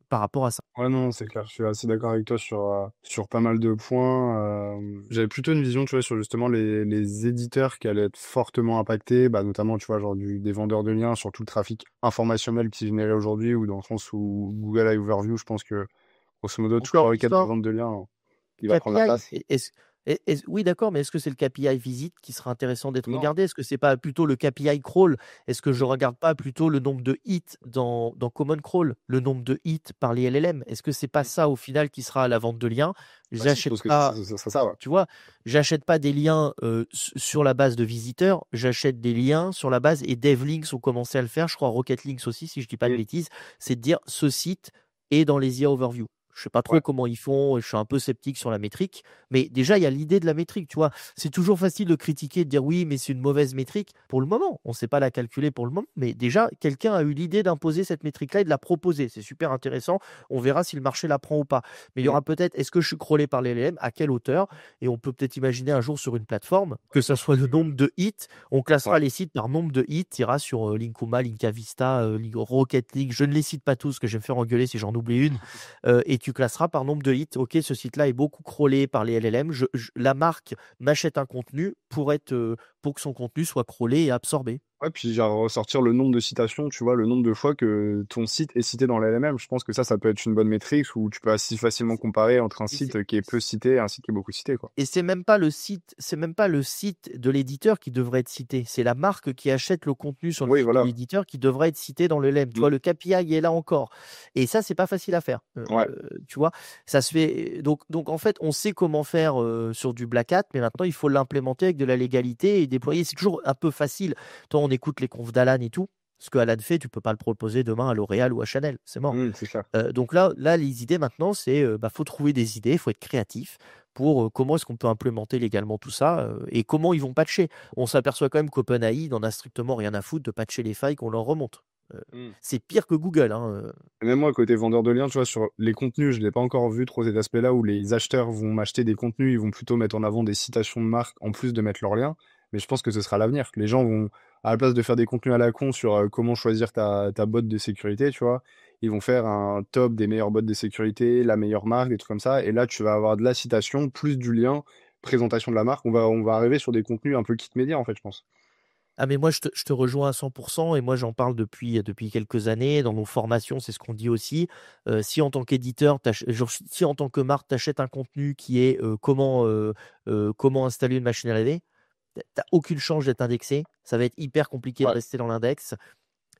A: par rapport à ça.
C: Ouais, non, c'est clair. Je suis assez d'accord avec toi sur pas mal de points. J'avais plutôt une vision, tu vois, sur justement les éditeurs qui allaient être fortement impactés, bah, notamment, tu vois, genre des vendeurs de liens sur tout le trafic informationnel qui est généré aujourd'hui, ou dans le sens où Google a Overview, je pense que, grosso modo, toute la requête de vente de liens, il va prendre la place.
A: KPI, oui, d'accord, mais est-ce que c'est le KPI visite qui sera intéressant d'être
C: Non.
A: regardé? Est-ce que c'est pas plutôt le KPI crawl? Est-ce que je regarde pas plutôt le nombre de hits dans Common Crawl, le nombre de hits par les LLM? Est-ce que c'est pas ça au final qui sera la vente de liens?
C: Bah, si, je
A: J'achète
C: pense que
A: pas,
C: ça serait ça, ouais.
A: tu vois, j'achète pas des liens sur la base de visiteurs, j'achète des liens sur la base, et DevLinks ont commencé à le faire, je crois Rocketlinks aussi, si je dis pas de bêtises, c'est de dire ce site est dans les IA Overview. Je sais pas trop comment ils font, je suis un peu sceptique sur la métrique, mais déjà il y a l'idée de la métrique, tu vois. C'est toujours facile de critiquer, de dire oui, mais c'est une mauvaise métrique. Pour le moment, on ne sait pas la calculer pour le moment, mais déjà quelqu'un a eu l'idée d'imposer cette métrique-là et de la proposer. C'est super intéressant. On verra si le marché la prend ou pas. Mais il y aura peut-être, est-ce que je suis crawlé par les LLM, à quelle hauteur? Et on peut peut-être imaginer un jour sur une plateforme que ça soit le nombre de hits. On classera les sites par nombre de hits. Il ira sur Linkuma, Linkavista, Rocket League. Je ne les cite pas tous, parce que je vais me faire engueuler si j'en oublie une. Et tu classeras par nombre de hits. Ok, ce site-là est beaucoup crawlé par les LLM. La marque m'achète un contenu pour que son contenu soit crawlé et absorbé.
C: Ouais, puis genre ressortir le nombre de citations, tu vois, le nombre de fois que ton site est cité dans l'LMM. Je pense que ça peut être une bonne métrique où tu peux assez facilement comparer entre un site qui est peu cité et un site qui est beaucoup cité, quoi.
A: Et c'est même pas le site de l'éditeur qui devrait être cité. C'est la marque qui achète le contenu sur le site de l'éditeur qui devrait être cité dans le LLM. Tu vois, le KPI est là encore. Et ça, c'est pas facile à faire. Tu vois, ça se fait. Donc en fait, on sait comment faire sur du Black Hat, mais maintenant, il faut l'implémenter avec de la légalité et déployer. C'est toujours un peu facile. Toi, on écoute les confs d'Alan et tout. Ce que Alan fait, tu peux pas le proposer demain à L'Oréal ou à Chanel, c'est mort.
C: C'est clair.
A: Donc là, les idées maintenant, c'est faut trouver des idées, il faut être créatif pour comment est-ce qu'on peut implémenter légalement tout ça et comment ils vont patcher. On s'aperçoit quand même qu'OpenAI n'en a strictement rien à foutre de patcher les failles qu'on leur remonte. C'est pire que Google.
C: Et même moi, côté vendeur de liens, tu vois, sur les contenus, je l'ai pas encore vu trop cet aspect-là où les acheteurs vont m'acheter des contenus, ils vont plutôt mettre en avant des citations de marque en plus de mettre leurs liens. Mais je pense que ce sera l'avenir. Les gens vont, à la place de faire des contenus à la con sur comment choisir ta botte de sécurité, tu vois, ils vont faire un top des meilleures bottes de sécurité, la meilleure marque, des trucs comme ça. Et là, tu vas avoir de la citation, plus du lien, présentation de la marque. On va arriver sur des contenus un peu kit média, en fait, je pense.
A: Ah mais moi je te rejoins à 100% et moi j'en parle depuis quelques années. Dans nos formations, c'est ce qu'on dit aussi. Si en tant qu'éditeur, genre, si en tant que marque, tu achètes un contenu qui est comment installer une machine à laver, t'as aucune chance d'être indexé. Ça va être hyper compliqué de
C: Ouais,
A: rester dans l'index.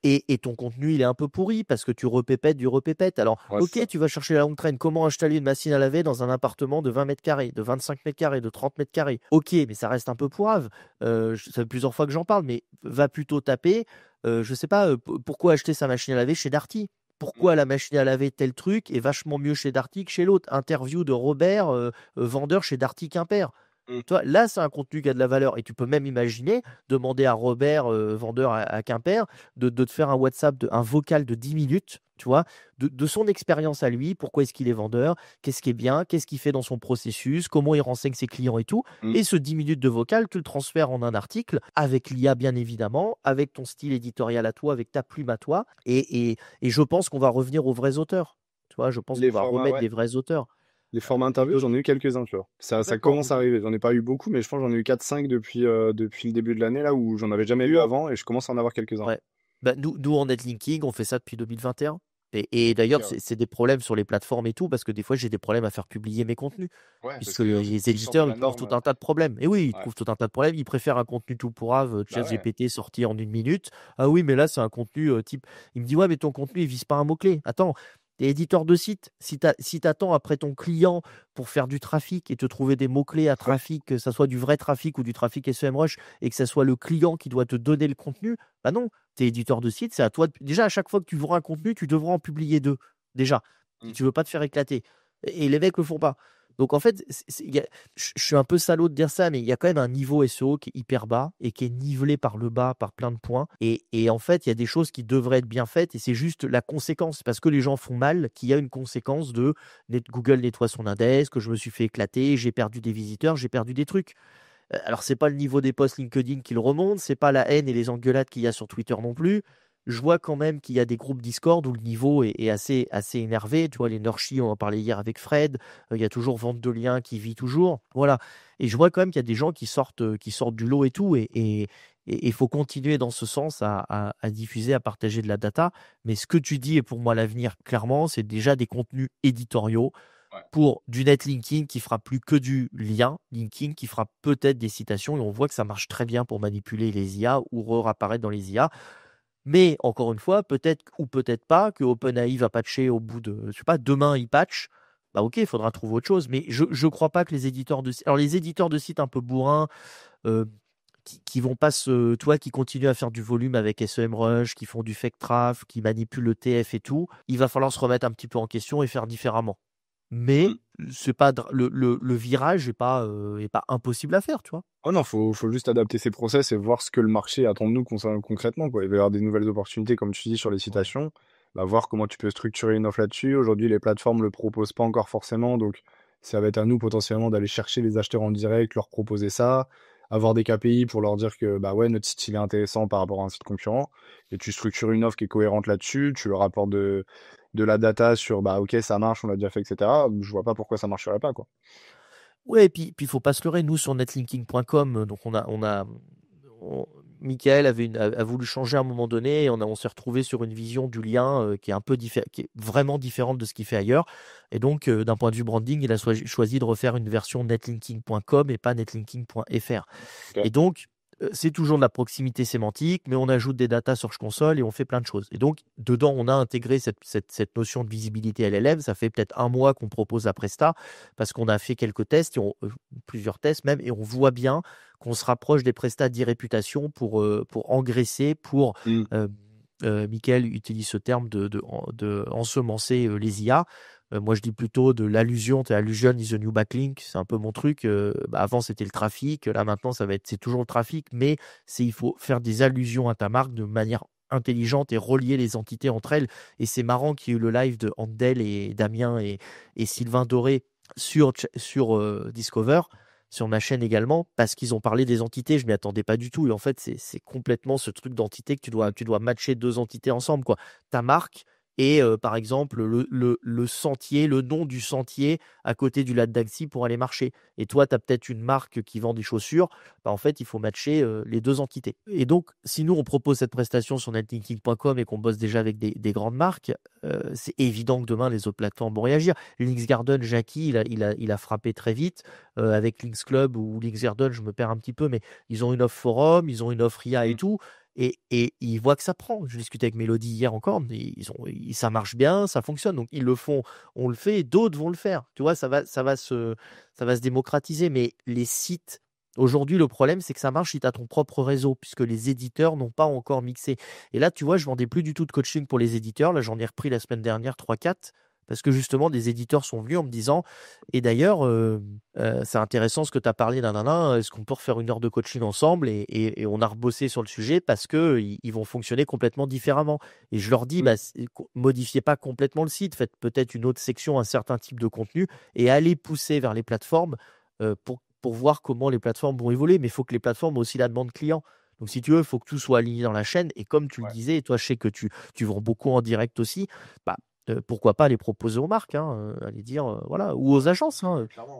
A: Et ton contenu, il est un peu pourri parce que tu repépètes du repépète. Alors,
C: ouais, c'est
A: ok,
C: ça.
A: tu vas chercher la longue traîne. Comment installer une machine à laver dans un appartement de 20 mètres carrés, de 25 mètres carrés, de 30 mètres carrés? Ok, mais ça reste un peu pourrave. Ça fait plusieurs fois que j'en parle, mais va plutôt taper. Je sais pas, pourquoi acheter sa machine à laver chez Darty?
B: Mm.
A: Pourquoi la machine à laver tel truc est vachement mieux chez Darty que chez l'autre? Interview de Robert, vendeur chez Darty Quimper.
B: Mm.
A: Tu vois, là, c'est un contenu qui a de la valeur. Et tu peux même imaginer demander à Robert, vendeur à Quimper, de te faire un WhatsApp, un vocal de 10 minutes, tu vois, de son expérience à lui, pourquoi est-ce qu'il est vendeur, qu'est-ce qui est bien, qu'est-ce qu'il fait dans son processus, comment il renseigne ses clients et tout.
B: Mm.
A: Et ce 10 minutes de vocal, tu le transfères en un article, avec l'IA bien évidemment, avec ton style éditorial à toi, avec ta plume à toi. Et je pense qu'on va revenir aux vrais auteurs. Tu vois, je pense
B: Les
A: qu'on va
B: formats,
A: remettre
B: ouais.
A: des vrais auteurs.
B: Les formats interviews, j'en ai eu quelques-uns, tu vois. Ça
A: Complètement.
B: commence à arriver. J'en ai pas eu beaucoup, mais je pense que j'en ai eu 4-5 depuis le début de l'année, là, où j'en avais jamais eu avant, et je commence à en avoir quelques-uns.
A: Ouais. Bah, nous, en netlinking, on fait ça depuis 2021. Et
B: Ok,
A: d'ailleurs,
B: ouais.
A: c'est des problèmes sur les plateformes et tout, parce que des fois, j'ai des problèmes à faire publier mes contenus.
B: Ouais, parce
A: Puisque
B: que
A: les
B: tu sors de
A: éditeurs,
B: la
A: ils trouvent
B: norme.
A: tout un tas de problèmes. Et oui, ils
B: Ouais.
A: trouvent tout un tas de problèmes. Ils préfèrent un contenu tout pourrave,
B: Bah ouais.
A: ChatGPT sorti en 1 minute. Ah oui, mais là, c'est un contenu type. Il me dit, ouais, mais ton contenu, il vise pas un mot-clé. Attends, t'es éditeur de site. Si t'attends après ton client pour faire du trafic et te trouver des mots-clés à
B: Ouais.
A: trafic, que ça soit du vrai trafic ou du trafic SEMrush, et que ça soit le client qui doit te donner le contenu, bah non, t'es éditeur de site, c'est à toi. Déjà, à chaque fois que tu vends un contenu, tu devras en publier 2. Déjà, si
B: Mm.
A: tu veux pas te faire éclater. Et les mecs le font pas. Donc en fait, je suis un peu salaud de dire ça, mais il y a quand même un niveau SEO qui est hyper bas et qui est nivelé par le bas par plein de points. Et en fait, il y a des choses qui devraient être bien faites et c'est juste la conséquence. Parce que les gens font mal, qu'il y a une conséquence de Google nettoie son index, que je me suis fait éclater, j'ai perdu des visiteurs, j'ai perdu des trucs. Alors, c'est pas le niveau des posts LinkedIn qui le remonte, c'est pas la haine et les engueulades qu'il y a sur Twitter non plus. Je vois quand même qu'il y a des groupes Discord où le niveau est assez énervé. Tu vois, les Nurshi, on en parlait hier avec Fred. Il y a toujours vente de liens qui vit toujours. Voilà. Et je vois quand même qu'il y a des gens qui sortent du lot et tout. Et il faut continuer dans ce sens à diffuser, à partager de la data. Mais ce que tu dis est pour moi l'avenir, clairement, c'est déjà des contenus éditoriaux
B: Ouais.
A: pour du netlinking qui fera plus que du lien linking, qui fera peut-être des citations, et on voit que ça marche très bien pour manipuler les IA ou réapparaître dans les IA. Mais encore une fois, peut-être ou peut-être pas que OpenAI va patcher au bout de, je sais pas, demain il patch. Bah ok, il faudra trouver autre chose. Mais je crois pas que les éditeurs de sites, alors les éditeurs de sites un peu bourrins, euh, qui vont pas toi qui continuent à faire du volume avec SEMrush, qui font du fake traf, qui manipulent le TF et tout, il va falloir se remettre un petit peu en question et faire différemment.
B: Mm.
A: Mais c'est pas le virage est pas impossible à faire, tu vois.
B: Oh non, faut juste adapter ses process et voir ce que le marché attend de nous concrètement, quoi. Il va y avoir des nouvelles opportunités, comme tu dis, sur les
A: Ouais.
B: citations. Bah, voir comment tu peux structurer une offre là-dessus. Aujourd'hui, les plateformes le proposent pas encore forcément, donc ça va être à nous potentiellement d'aller chercher les acheteurs en direct, leur proposer ça, avoir des KPI pour leur dire que bah ouais, notre site il est intéressant par rapport à un site concurrent. Et tu structures une offre qui est cohérente là-dessus, tu leur apportes de la data sur bah ok, ça marche, on l'a déjà fait, etc. Je vois pas pourquoi ça marcherait pas, quoi.
A: Ouais, et puis faut pas se leurrer. Nous sur netlinking.com, donc Michael a voulu changer à un moment donné et on s'est retrouvé sur une vision du lien qui est un peu qui est vraiment différente de ce qu'il fait ailleurs. Et donc d'un point de vue branding, il a choisi de refaire une version netlinking.com et pas netlinking.fr.
B: Ok.
A: Et donc, c'est toujours de la proximité sémantique, mais on ajoute des datas Search Console et on fait plein de choses. Et donc, dedans, on a intégré cette notion de visibilité LLM. Ça fait peut-être 1 mois qu'on propose à Presta, parce qu'on a fait quelques tests, plusieurs tests même, et on voit bien qu'on se rapproche des prestats d'e-réputation pour engraisser,
B: Mm.
A: Michael utilise ce terme de ensemencer les IA. Moi, je dis plutôt de l'allusion. Allusion is the new backlink. C'est un peu mon truc. Avant, c'était le trafic. Là, maintenant, c'est toujours le trafic. Mais il faut faire des allusions à ta marque de manière intelligente et relier les entités entre elles. Et c'est marrant qu'il y ait eu le live de Andel et Damien et Sylvain Doré sur Discover, sur ma chaîne également, parce qu'ils ont parlé des entités. Je m'y attendais pas du tout. Et en fait, c'est complètement ce truc d'entité que tu dois matcher 2 entités ensemble, quoi. Ta marque et par exemple le sentier, le nom du sentier à côté du lac d'Annecy pour aller marcher. Et toi, tu as peut-être une marque qui vend des chaussures, bah, en fait, il faut matcher les deux entités. Et donc, si nous, on propose cette prestation sur netlinking.com et qu'on bosse déjà avec des grandes marques, c'est évident que demain, les autres plateformes vont réagir. Links Garden, Jackie, il a frappé très vite. Avec Links Club ou Links Garden, je me perds un petit peu, mais ils ont une offre forum, ils ont une offre IA et tout. Et ils voient que ça prend. Je discutais avec Mélodie hier encore, ça marche bien, ça fonctionne. Donc ils le font, on le fait, et d'autres vont le faire. Tu vois, ça va se démocratiser. Mais les sites, aujourd'hui, le problème, c'est que ça marche si tu as ton propre réseau, puisque les éditeurs n'ont pas encore mixé. Et là, tu vois, je vendais plus du tout de coaching pour les éditeurs. Là, j'en ai repris la semaine dernière 3-4. Parce que justement, des éditeurs sont venus en me disant, et d'ailleurs, c'est intéressant ce que tu as parlé, est-ce qu'on peut refaire une heure de coaching ensemble, et on a rebossé sur le sujet parce qu'ils vont fonctionner complètement différemment. Et je leur dis, modifiez pas complètement le site, faites peut-être une autre section, un certain type de contenu, et allez pousser vers les plateformes pour voir comment les plateformes vont évoluer. Mais il faut que les plateformes aient aussi la demande client. Donc, si tu veux, il faut que tout soit aligné dans la chaîne. Et comme tu le disais, et toi, je sais que tu vends beaucoup en direct aussi, pourquoi pas les proposer aux marques, aller dire, voilà, ou aux agences.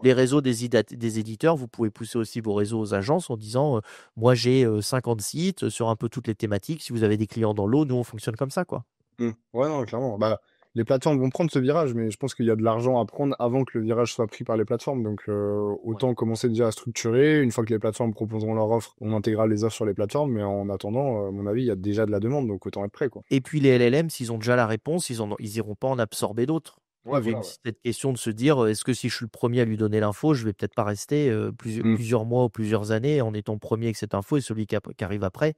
A: Les réseaux des éditeurs, vous pouvez pousser aussi vos réseaux aux agences en disant, moi j'ai 50 sites sur un peu toutes les thématiques. Si vous avez des clients dans l'eau, nous on fonctionne comme ça, quoi.
C: Ouais, non, clairement. Bah, les plateformes vont prendre ce virage, mais je pense qu'il y a de l'argent à prendre avant que le virage soit pris par les plateformes. Donc, autant commencer déjà à structurer. Une fois que les plateformes proposeront leur offre, on intégrera les offres sur les plateformes. Mais en attendant, à mon avis, il y a déjà de la demande, donc autant être prêt, quoi.
A: Et puis les LLM, s'ils ont déjà la réponse, ils iront pas en absorber d'autres.
C: Ouais,
A: Il y a
C: voilà,
A: cette question de se dire, est-ce que si je suis le premier à lui donner l'info, je vais peut-être pas rester plusieurs mois ou plusieurs années en étant premier avec cette info, et celui qui arrive après,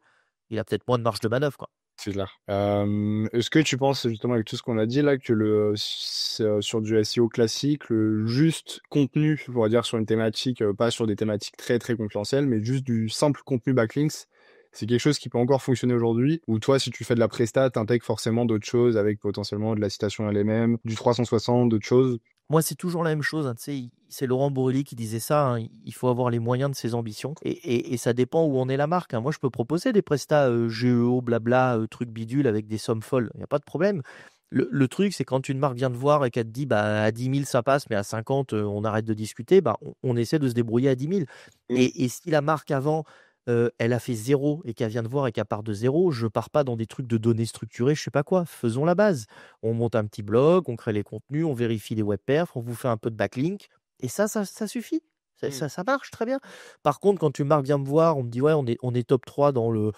A: il a peut-être moins de marge de manœuvre, quoi.
C: C'est clair. Est-ce que tu penses, justement, avec tout ce qu'on a dit là, que sur du SEO classique, le juste contenu, on va dire, sur une thématique, pas sur des thématiques très très confidentielles, mais juste du simple contenu backlinks, c'est quelque chose qui peut encore fonctionner aujourd'hui? Ou toi, si tu fais de la presta, t'intègres forcément d'autres choses avec potentiellement de la citation LMM, du 360, d'autres choses?
A: Moi, c'est toujours la même chose, tu sais, c'est Laurent Borelli qui disait ça, il faut avoir les moyens de ses ambitions, et ça dépend où en est la marque. Moi, je peux proposer des prestats GEO, blabla, trucs bidules avec des sommes folles, il n'y a pas de problème. Le truc, c'est quand une marque vient te voir et qu'elle te dit, à 10 000 ça passe, mais à 50 on arrête de discuter, on essaie de se débrouiller à 10 000. Et si la marque avant, elle a fait 0 et qu'elle vient de voir et qu'elle part de 0, je pars pas dans des trucs de données structurées, je sais pas quoi. Faisons la base. On monte un petit blog, on crée les contenus, on vérifie les web perfs, on vous fait un peu de backlink, et ça suffit. Ça marche très bien. Par contre, quand une marque vient me voir, on me dit, ouais, on est top 3 dans le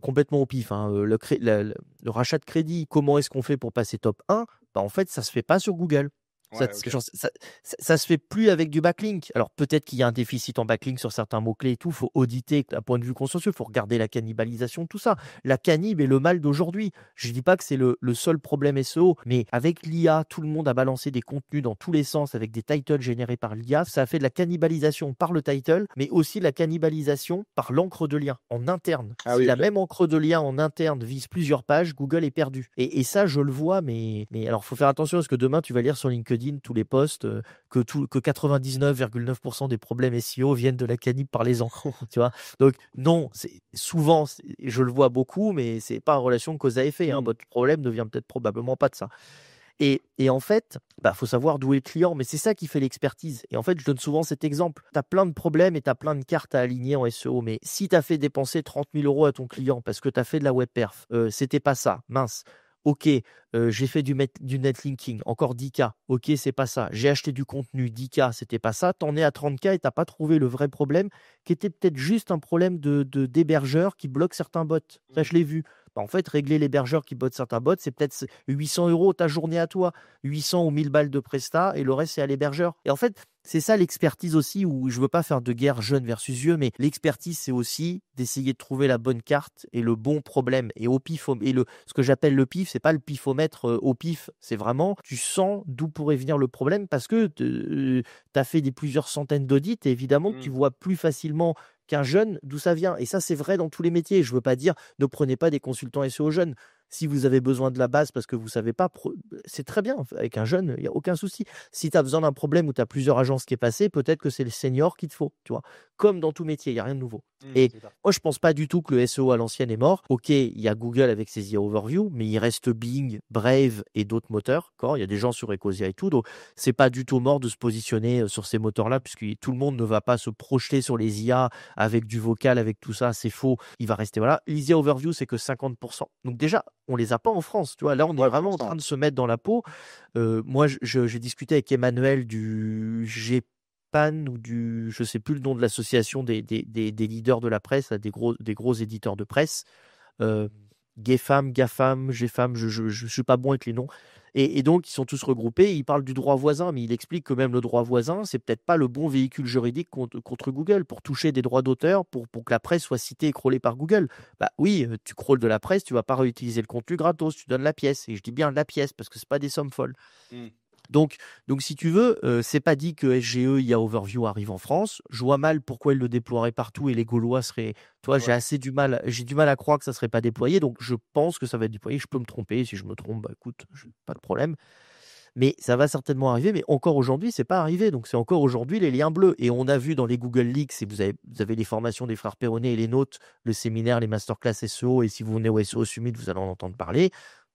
A: complètement au pif, le rachat de crédit, comment est-ce qu'on fait pour passer top 1? En fait, ça se fait pas sur Google.
C: Ouais, ok.
A: Ça se fait plus avec du backlink. Alors peut-être qu'il y a un déficit en backlink sur certains mots-clés et tout. Il faut auditer d'un point de vue consciencieux. Il faut regarder la cannibalisation, tout ça. La cannib est le mal d'aujourd'hui. Je ne dis pas que c'est le seul problème SEO, mais avec l'IA, tout le monde a balancé des contenus dans tous les sens avec des titles générés par l'IA. Ça a fait de la cannibalisation par le title, mais aussi de la cannibalisation par l'encre de lien en interne.
C: Ah
A: Si
C: oui,
A: la
C: ok.
A: même encre de lien en interne vise plusieurs pages, Google est perdu. Et ça, je le vois, mais alors, il faut faire attention parce que demain, tu vas lire sur LinkedIn tous les posts que 99,9% des problèmes SEO viennent de la cannib par les encres. Tu vois. Donc, non, souvent, je le vois beaucoup, mais c'est pas en relation cause à effet. Votre problème ne vient peut-être probablement pas de ça. Et en fait, faut savoir d'où est le client, mais c'est ça qui fait l'expertise. Et en fait, je donne souvent cet exemple. Tu as plein de problèmes et tu as plein de cartes à aligner en SEO, mais si tu as fait dépenser 30 000 euros à ton client parce que tu as fait de la web perf, c'était pas ça, mince. Ok, j'ai fait du netlinking, encore 10K. Ok, c'est pas ça. J'ai acheté du contenu, 10K, c'était pas ça. T'en es à 30K et t'as pas trouvé le vrai problème, qui était peut-être juste un problème d'hébergeur qui bloque certains bots. Ça, je l'ai vu. En fait, régler l'hébergeur qui botte certains bots, c'est peut-être 800 euros ta journée à toi, 800 ou 1000 balles de presta, et le reste, c'est à l'hébergeur. Et en fait, c'est ça l'expertise aussi, où je veux pas faire de guerre jeune versus vieux, mais l'expertise, c'est aussi d'essayer de trouver la bonne carte et le bon problème. Et au pif, ce que j'appelle le pif, c'est pas le pifomètre au pif, c'est vraiment, tu sens d'où pourrait venir le problème parce que tu as fait plusieurs centaines d'audits et évidemment que tu vois plus facilement qu'un jeune d'où ça vient. Et ça, c'est vrai dans tous les métiers. Je veux pas dire, ne prenez pas des consultants SEO jeunes. Si vous avez besoin de la base parce que vous savez pas, c'est très bien. Avec un jeune, il n'y a aucun souci. Si tu as besoin d'un problème où tu as plusieurs agences qui est passé, peut-être que c'est le senior qu'il te faut, tu vois. Comme dans tout métier, il n'y a rien de nouveau. Et
C: C'est ça.
A: moi, je pense pas du tout que le SEO à l'ancienne est mort. Ok, il y a Google avec ses IA Overview, mais il reste Bing, Brave et d'autres moteurs. D'accord, il y a des gens sur Ecosia et tout. Donc, c'est pas du tout mort de se positionner sur ces moteurs-là, puisque tout le monde ne va pas se projeter sur les IA avec du vocal, avec tout ça. C'est faux. Il va rester, voilà. L'IA Overview, c'est que 50%. Donc, déjà, on les a pas en France. Tu vois, là, on est
C: Ouais, pour
A: vraiment en
C: l'instant.
A: train de se mettre dans la peau. Moi, j'ai discuté avec Emmanuel du GPAN ou du, je sais plus le nom de l'association des leaders de la presse, là, des gros éditeurs de presse. GFAM, je suis pas bon avec les noms. Et donc, ils sont tous regroupés. Ils parlent du droit voisin, mais il explique que même le droit voisin, c'est peut-être pas le bon véhicule juridique contre Google pour toucher des droits d'auteur, pour que la presse soit citée et crawlée par Google. Bah oui, tu crawles de la presse, tu vas pas réutiliser le contenu gratos, tu donnes la pièce. Et je dis bien la pièce parce que c'est pas des sommes folles. Donc, si tu veux, c'est pas dit que SGE, IA Overview arrive en France. Je vois mal pourquoi ils le déploieraient partout et les Gaulois seraient. Toi,
C: Ouais.
A: j'ai du mal à croire que ça serait pas déployé. Donc, je pense que ça va être déployé. Je peux me tromper. Si je me trompe, bah écoute, pas de problème. Mais ça va certainement arriver. Mais encore aujourd'hui, c'est pas arrivé. Donc, c'est encore aujourd'hui les liens bleus. Et on a vu dans les Google Leaks, et vous avez les formations des frères Perronnet et les nôtres, le séminaire, les masterclass SEO. Et si vous venez au SEO Summit, vous allez en entendre parler.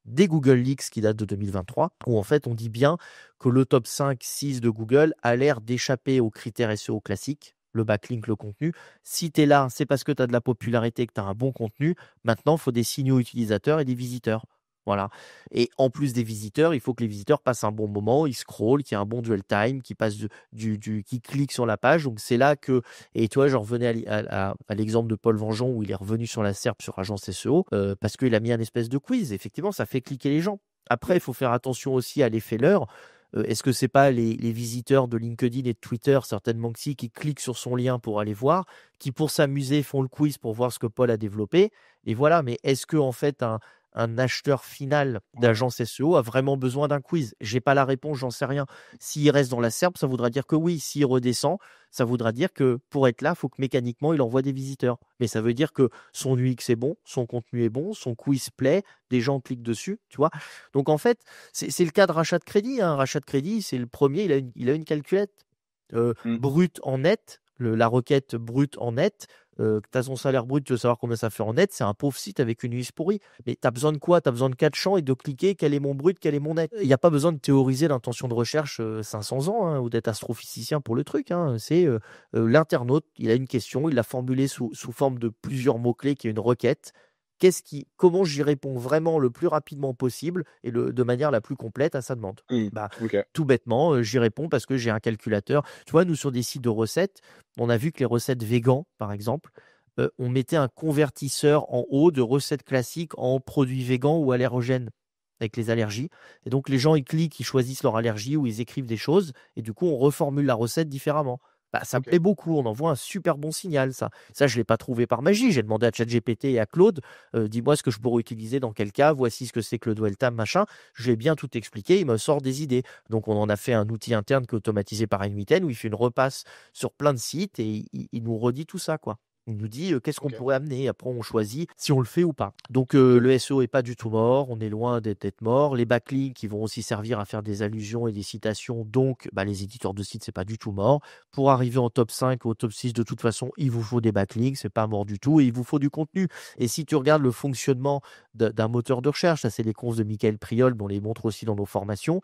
A: Des Google Leaks qui datent de 2023, où en fait on dit bien que le top 5-6 de Google a l'air d'échapper aux critères SEO classiques, le backlink, le contenu. Si tu es là, c'est parce que tu as de la popularité, que tu as un bon contenu. Maintenant, il faut des signaux utilisateurs et des visiteurs. Voilà. Et en plus des visiteurs, il faut que les visiteurs passent un bon moment, ils scrollent, qu'il y ait un bon dwell time, qu'ils passent qui cliquent sur la page. Donc c'est là que, et toi, j'en revenais à l'exemple de Paul Vengeon où il est revenu sur la SERP sur Agence SEO parce qu'il a mis un espèce de quiz. Effectivement, ça fait cliquer les gens. Après, il faut faire attention aussi à l'effet leurre. Est-ce que c'est pas les visiteurs de LinkedIn et de Twitter, certainement que si, qui cliquent sur son lien pour aller voir, qui pour s'amuser font le quiz pour voir ce que Paul a développé. Et voilà, mais est-ce que en fait un acheteur final d'agence SEO a vraiment besoin d'un quiz? J'ai pas la réponse, j'en sais rien. S'il reste dans la SERP, ça voudra dire que oui. S'il redescend, ça voudra dire que pour être là, il faut que mécaniquement, il envoie des visiteurs. Mais ça veut dire que son UX est bon, son contenu est bon, son quiz plaît, des gens cliquent dessus, tu vois. Donc en fait, c'est le cas de rachat de crédit. Un rachat de crédit, c'est le premier, il a une calculette brute en net, la requête brute en net. Tu as son salaire brut, tu veux savoir combien ça fait en net, c'est un pauvre site avec une UX pourrie. Mais tu as besoin de quoi? Tu as besoin de 4 champs et de cliquer quel est mon brut, quel est mon net. Il n'y a pas besoin de théoriser l'intention de recherche 500 ans hein, ou d'être astrophysicien pour le truc. Hein. C'est l'internaute, il a une question, il l'a formulée sous forme de plusieurs mots-clés qui est une requête. Comment j'y réponds vraiment le plus rapidement possible et de manière la plus complète à sa demande. Bah,
C: Ok.
A: tout bêtement, j'y réponds parce que j'ai un calculateur. Tu vois, nous, sur des sites de recettes, on a vu que les recettes végan, par exemple, on mettait un convertisseur en haut de recettes classiques en produits végans ou allergènes avec les allergies. Et donc, les gens, ils cliquent, ils choisissent leur allergie ou ils écrivent des choses. Et du coup, on reformule la recette différemment. Bah, ça me plaît beaucoup, on envoie un super bon signal, ça. Ça, je ne l'ai pas trouvé par magie. J'ai demandé à ChatGPT et à Claude, dis-moi ce que je pourrais utiliser dans quel cas, voici ce que c'est que le dwell time, machin. Je lui ai bien tout expliqué, il me sort des idées. Donc, on en a fait un outil interne qui est automatisé par N8N où il fait une repasse sur plein de sites et il nous redit tout ça, quoi. Il nous dit qu'est-ce qu'on pourrait amener. Après, on choisit si on le fait ou pas. Donc, le SEO est pas du tout mort. On est loin d'être mort. Les backlinks qui vont aussi servir à faire des allusions et des citations. Donc, les éditeurs de sites, c'est pas du tout mort. Pour arriver en top 5 ou au top 6, de toute façon, il vous faut des backlinks. C'est pas mort du tout. Et il vous faut du contenu. Et si tu regardes le fonctionnement d'un moteur de recherche, ça, c'est les confs de Michael Priol, mais on les montre aussi dans nos formations.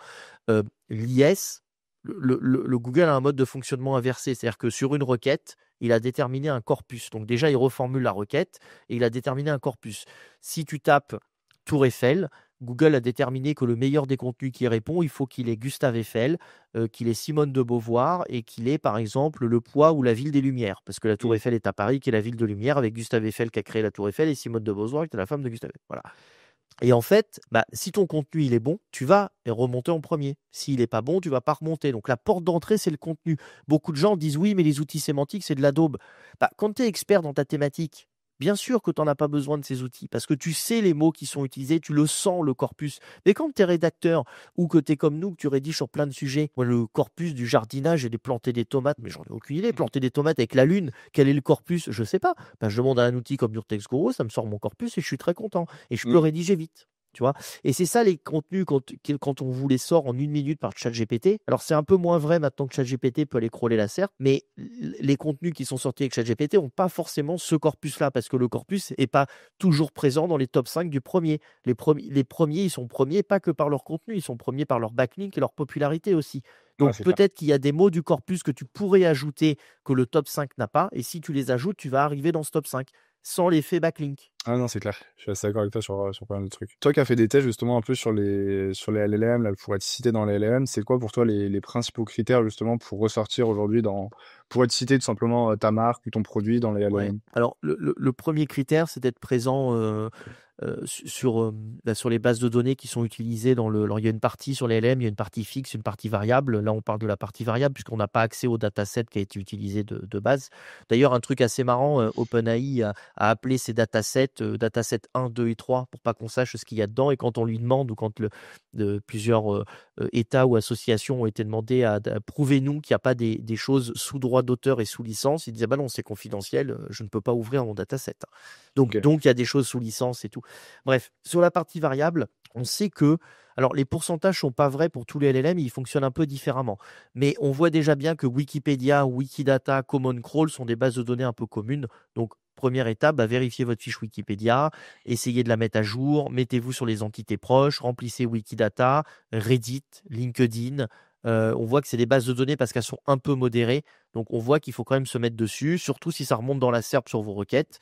A: L'IS, le Google a un mode de fonctionnement inversé. C'est-à-dire que sur une requête, il a déterminé un corpus. Donc déjà, il reformule la requête et il a déterminé un corpus. Si tu tapes Tour Eiffel, Google a déterminé que le meilleur des contenus qui répond, il faut qu'il ait Gustave Eiffel, qu'il ait Simone de Beauvoir et qu'il ait, par exemple, le poids ou la ville des Lumières. Parce que la Tour Eiffel est à Paris, qui est la ville de Lumière, avec Gustave Eiffel qui a créé la Tour Eiffel et Simone de Beauvoir qui est la femme de Gustave Eiffel. Voilà. Et en fait, si ton contenu il est bon, tu vas remonter en premier. S'il n'est pas bon, tu ne vas pas remonter. Donc la porte d'entrée, c'est le contenu. Beaucoup de gens disent oui, mais les outils sémantiques, c'est de la daube. Quand tu es expert dans ta thématique, bien sûr que tu n'en as pas besoin de ces outils parce que tu sais les mots qui sont utilisés, tu le sens, le corpus. Mais quand tu es rédacteur ou que tu es comme nous, que tu rédiges sur plein de sujets, moi, le corpus du jardinage et des planter des tomates, mais j'en ai aucune idée. Planter des tomates avec la lune, quel est le corpus? Je ne sais pas. Je demande à un outil comme Urtex Guru, ça me sort mon corpus et je suis très content. Et je peux rédiger vite. Tu vois? Et c'est ça les contenus quand on vous les sort en 1 minute par ChatGPT. Alors c'est un peu moins vrai maintenant que ChatGPT peut aller crawler la SERP, mais les contenus qui sont sortis avec ChatGPT n'ont pas forcément ce corpus-là, parce que le corpus est pas toujours présent dans les top 5 du premier. Les premiers, ils sont premiers pas que par leur contenu, ils sont premiers par leur backlink et leur popularité aussi.
C: Ouais,
A: Donc
C: c'est clair.
A: peut-être qu'il y a des mots du corpus que tu pourrais ajouter que le top 5 n'a pas, et si tu les ajoutes, tu vas arriver dans ce top 5 sans l'effet backlink.
C: Ah non, c'est clair. Je suis assez d'accord avec toi sur pas mal de trucs. Toi qui as fait des tests justement un peu sur les LLM, là, pour être cité dans les LLM, c'est quoi pour toi les principaux critères justement pour ressortir aujourd'hui pour être cité tout simplement ta marque ou ton produit dans les
A: Ouais.
C: LLM?
A: Alors le premier critère, c'est d'être présent sur les bases de données qui sont utilisées alors il y a une partie sur les LM, il y a une partie fixe, une partie variable. Là, on parle de la partie variable puisqu'on n'a pas accès au dataset qui a été utilisé de base. D'ailleurs, un truc assez marrant, OpenAI a appelé ces datasets dataset 1, 2 et 3 pour pas qu'on sache ce qu'il y a dedans. Et quand on lui demande ou quand plusieurs États ou associations ont été demandés à prouvez-nous qu'il n'y a pas des choses sous droit d'auteur et sous licence, il disait bah non, c'est confidentiel, je ne peux pas ouvrir mon dataset. Donc
C: Ok.
A: il y a des choses sous licence et tout. Bref, sur la partie variable, on sait que alors les pourcentages sont pas vrais pour tous les LLM, ils fonctionnent un peu différemment. Mais on voit déjà bien que Wikipédia, Wikidata, Common Crawl sont des bases de données un peu communes. Donc première étape, vérifiez votre fiche Wikipédia, essayez de la mettre à jour, mettez-vous sur les entités proches, remplissez Wikidata, Reddit, LinkedIn. On voit que c'est des bases de données parce qu'elles sont un peu modérées. Donc on voit qu'il faut quand même se mettre dessus, surtout si ça remonte dans la SERP sur vos requêtes.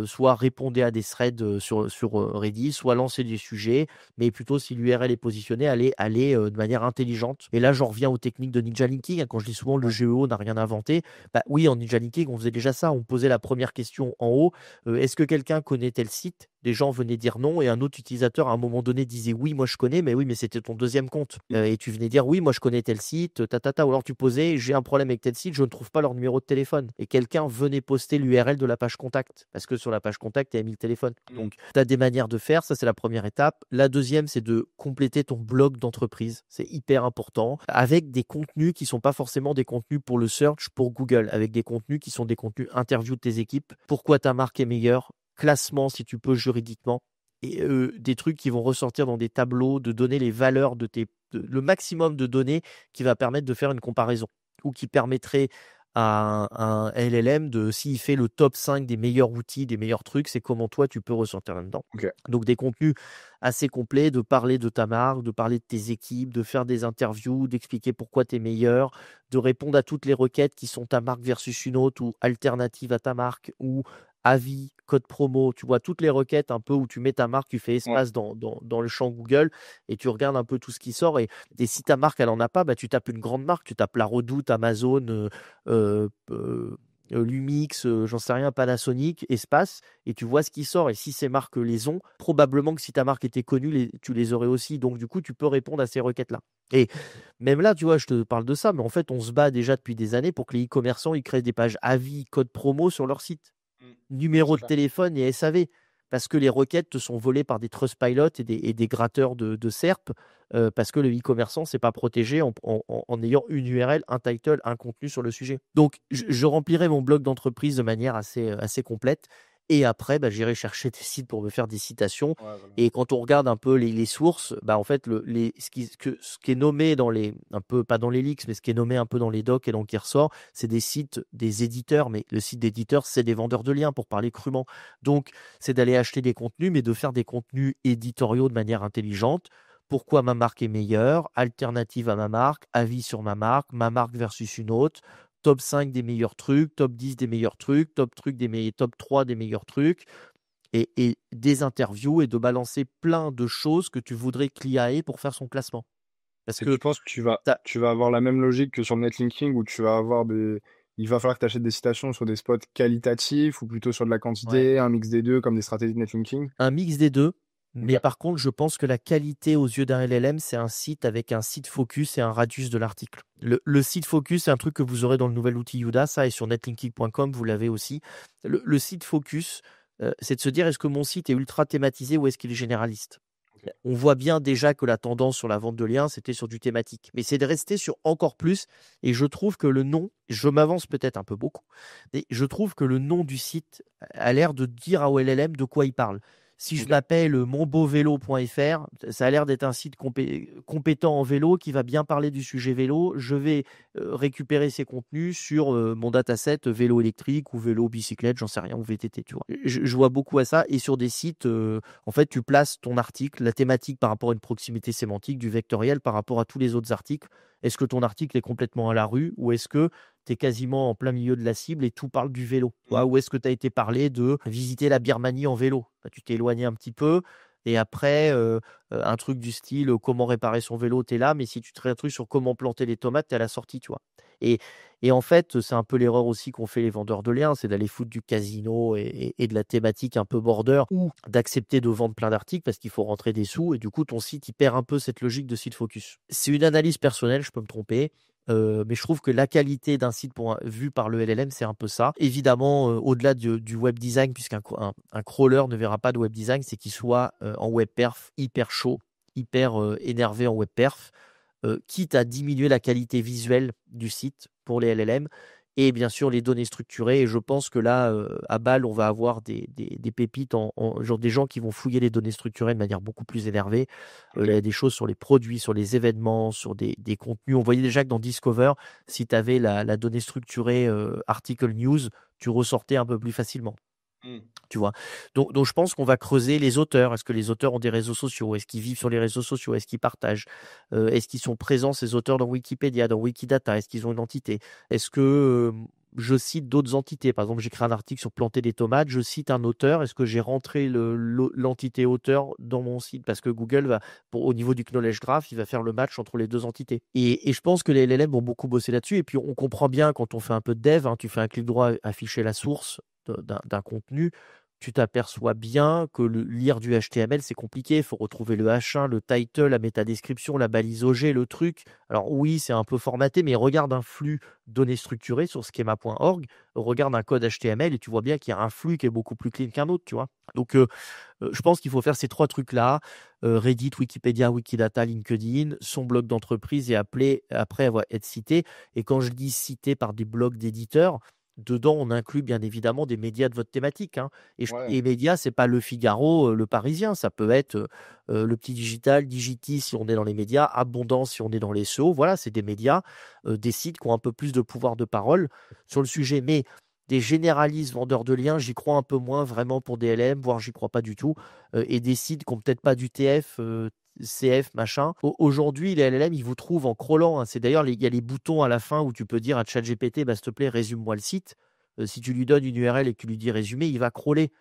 A: Soit répondez à des threads sur Reddit, soit lancez des sujets, mais plutôt si l'URL est positionnée, allez de manière intelligente. Et là, j'en reviens aux techniques de Ninja Linking. Quand je dis souvent le GEO n'a rien inventé, oui, en Ninja Linking, on faisait déjà ça. On posait la première question en haut, est-ce que quelqu'un connaît tel site? Les gens venaient dire non, et un autre utilisateur à un moment donné disait oui, moi je connais, mais oui, mais c'était ton deuxième compte. Et tu venais dire oui, moi je connais tel site, ou alors tu posais j'ai un problème avec tel site, je ne trouve pas leur numéro de téléphone. Et quelqu'un venait poster l'URL de la page contact, parce que sur la page contact, il y a mis le téléphone. Donc, tu as des manières de faire, ça c'est la première étape. La deuxième, c'est de compléter ton blog d'entreprise. C'est hyper important, avec des contenus qui sont pas forcément des contenus pour le search, pour Google, avec des contenus qui sont des contenus interview de tes équipes. Pourquoi ta marque est meilleure? Classement, si tu peux, juridiquement. Et des trucs qui vont ressortir dans des tableaux, de donner les valeurs le maximum de données qui va permettre de faire une comparaison, ou qui permettrait à un LLM s'il fait le top 5 des meilleurs outils, des meilleurs trucs, c'est comment toi tu peux ressortir là-dedans.
C: Ok.
A: Donc des contenus assez complets, de parler de ta marque, de parler de tes équipes, de faire des interviews, d'expliquer pourquoi tu es meilleur, de répondre à toutes les requêtes qui sont ta marque versus une autre, ou alternative à ta marque, ou avis, code promo, tu vois, toutes les requêtes un peu où tu mets ta marque, tu fais
C: Ouais.
A: espace dans le champ Google, et tu regardes un peu tout ce qui sort. Et si ta marque, elle en a pas, tu tapes une grande marque, tu tapes La Redoute, Amazon, Lumix, j'en sais rien, Panasonic, espace, et tu vois ce qui sort. Et si ces marques les ont, probablement que si ta marque était connue, tu les aurais aussi. Donc du coup, tu peux répondre à ces requêtes-là. Et même là, tu vois, je te parle de ça, mais en fait, on se bat déjà depuis des années pour que les e-commerçants ils créent des pages avis, code promo sur leur site, numéro de téléphone et SAV, parce que les requêtes te sont volées par des Trustpilot et des gratteurs de SERP, parce que le e-commerçant c'est pas protégé en ayant une URL, un title, un contenu sur le sujet. Donc je remplirai mon blog d'entreprise de manière assez complète. Et après, j'irai chercher des sites pour me faire des citations.
C: Ouais, voilà.
A: Et quand on regarde un peu les sources, en fait, ce qui est nommé un peu, pas dans les leaks, mais ce qui est nommé un peu dans les docs et donc qui ressort, c'est des sites des éditeurs. Mais le site d'éditeur, c'est des vendeurs de liens, pour parler crûment. Donc, c'est d'aller acheter des contenus, mais de faire des contenus éditoriaux de manière intelligente. Pourquoi ma marque est meilleure? Alternative à ma marque, avis sur ma marque versus une autre. Top 5 des meilleurs trucs, top 10 des meilleurs trucs, top 3 des meilleurs trucs, et des interviews, et de balancer plein de choses que tu voudrais que l'IA ait pour faire son classement. Parce
C: Et
A: que
C: tu penses que
A: t'as-
C: tu vas avoir la même logique que sur le netlinking où tu vas avoir il va falloir que tu achètes des citations sur des spots qualitatifs ou plutôt sur de la quantité, un mix des deux comme des stratégies de netlinking?
A: un mix des deux, mais
C: Ok.
A: par contre, je pense que la qualité aux yeux d'un LLM, c'est un site avec un site focus et un radius de l'article. Le site focus, c'est un truc que vous aurez dans le nouvel outil Yuda, ça, et sur netlinking.com, vous l'avez aussi. Le site focus, c'est de se dire, est-ce que mon site est ultra thématisé ou est-ce qu'il est généraliste?
C: Ok.
A: On voit bien déjà que la tendance sur la vente de liens, c'était sur du thématique. Mais c'est de rester sur encore plus. Et je trouve que le nom, je m'avance peut-être un peu beaucoup, mais je trouve que le nom du site a l'air de dire à OLLM de quoi il parle. Si je
C: Ok.
A: m'appelle monbeauvélo.fr, ça a l'air d'être un site compétent en vélo qui va bien parler du sujet vélo. Je vais récupérer ces contenus sur mon dataset vélo électrique ou vélo bicyclette, j'en sais rien, ou VTT, tu vois. Je vois beaucoup à ça. Et sur des sites, en fait, tu places ton article, la thématique par rapport à une proximité sémantique, du vectoriel par rapport à tous les autres articles. Est-ce que ton article est complètement à la rue ou est-ce que tu es quasiment en plein milieu de la cible et tout parle du vélo, tu vois, ou est-ce que tu as été parlé de visiter la Birmanie en vélo? Bah, tu t'es éloigné un petit peu et après, un truc du style comment réparer son vélo, tu es là, mais si tu traites un truc sur comment planter les tomates, tu es à la sortie, tu vois. Et, et en fait, c'est un peu l'erreur aussi qu'ont fait les vendeurs de liens, c'est d'aller foutre du casino et de la thématique un peu border ou d'accepter de vendre plein d'articles parce qu'il faut rentrer des sous et du coup, ton site, il perd un peu cette logique de site focus. C'est une analyse personnelle, je peux me tromper. Mais je trouve que la qualité d'un site vu par le LLM, c'est un peu ça. Évidemment, au-delà du web design, puisqu'un un crawler ne verra pas de web design, c'est qu'il soit en web perf hyper chaud, hyper énervé en web perf, quitte à diminuer la qualité visuelle du site pour les LLM et bien sûr les données structurées. Et je pense que là, à Bâle, on va avoir des pépites, genre des gens qui vont fouiller les données structurées de manière beaucoup plus énervée.
C: Ok.
A: Il y a des choses sur les produits, sur les événements, sur des contenus. On voyait déjà que dans Discover, si tu avais la donnée structurée article news, tu ressortais un peu plus facilement. Tu vois. Donc je pense qu'on va creuser les auteurs. Est-ce que les auteurs ont des réseaux sociaux? Est-ce qu'ils vivent sur les réseaux sociaux? Est-ce qu'ils partagent? Est-ce qu'ils sont présents, ces auteurs, dans Wikipédia, dans Wikidata? Est-ce qu'ils ont une entité? Est-ce que je cite d'autres entités? Par exemple, j'écris un article sur planter des tomates, je cite un auteur. Est-ce que j'ai rentré l'entité auteur dans mon site? Parce que Google va, au niveau du knowledge graph, il va faire le match entre les deux entités. Et je pense que les LLM vont beaucoup bosser là-dessus. Et puis on comprend bien quand on fait un peu de dev, hein, tu fais un clic droit, afficher la source d'un contenu, tu t'aperçois bien que lire du HTML, c'est compliqué. Il faut retrouver le H1, le title, la métadescription, la balise OG, le truc. Alors oui, c'est un peu formaté, mais regarde un flux données structurées sur schema.org, regarde un code HTML et tu vois bien qu'il y a un flux qui est beaucoup plus clean qu'un autre, tu vois. Donc, je pense qu'il faut faire ces trois trucs-là, Reddit, Wikipédia, Wikidata, LinkedIn, son blog d'entreprise et après être cité. Et quand je dis cité par des blogs d'éditeurs, dedans, on inclut bien évidemment des médias de votre thématique, hein.
C: Ouais.
A: Et médias, c'est pas Le Figaro, Le Parisien. Ça peut être Le Petit Digital, Digitis si on est dans les médias, Abondance si on est dans les SEO. Voilà, c'est des médias, des sites qui ont un peu plus de pouvoir de parole sur le sujet. Mais des généralistes vendeurs de liens, j'y crois un peu moins vraiment pour des LM, voire j'y crois pas du tout. Et des sites qui n'ont peut-être pas du TF, CF, machin. Aujourd'hui, les LLM, ils vous trouvent en crawlant, hein. C'est d'ailleurs, il y a les boutons à la fin où tu peux dire à ChatGPT, bah, s'il te plaît, résume-moi le site. Si tu lui donnes une URL et que tu lui dis résumer, il va crawler.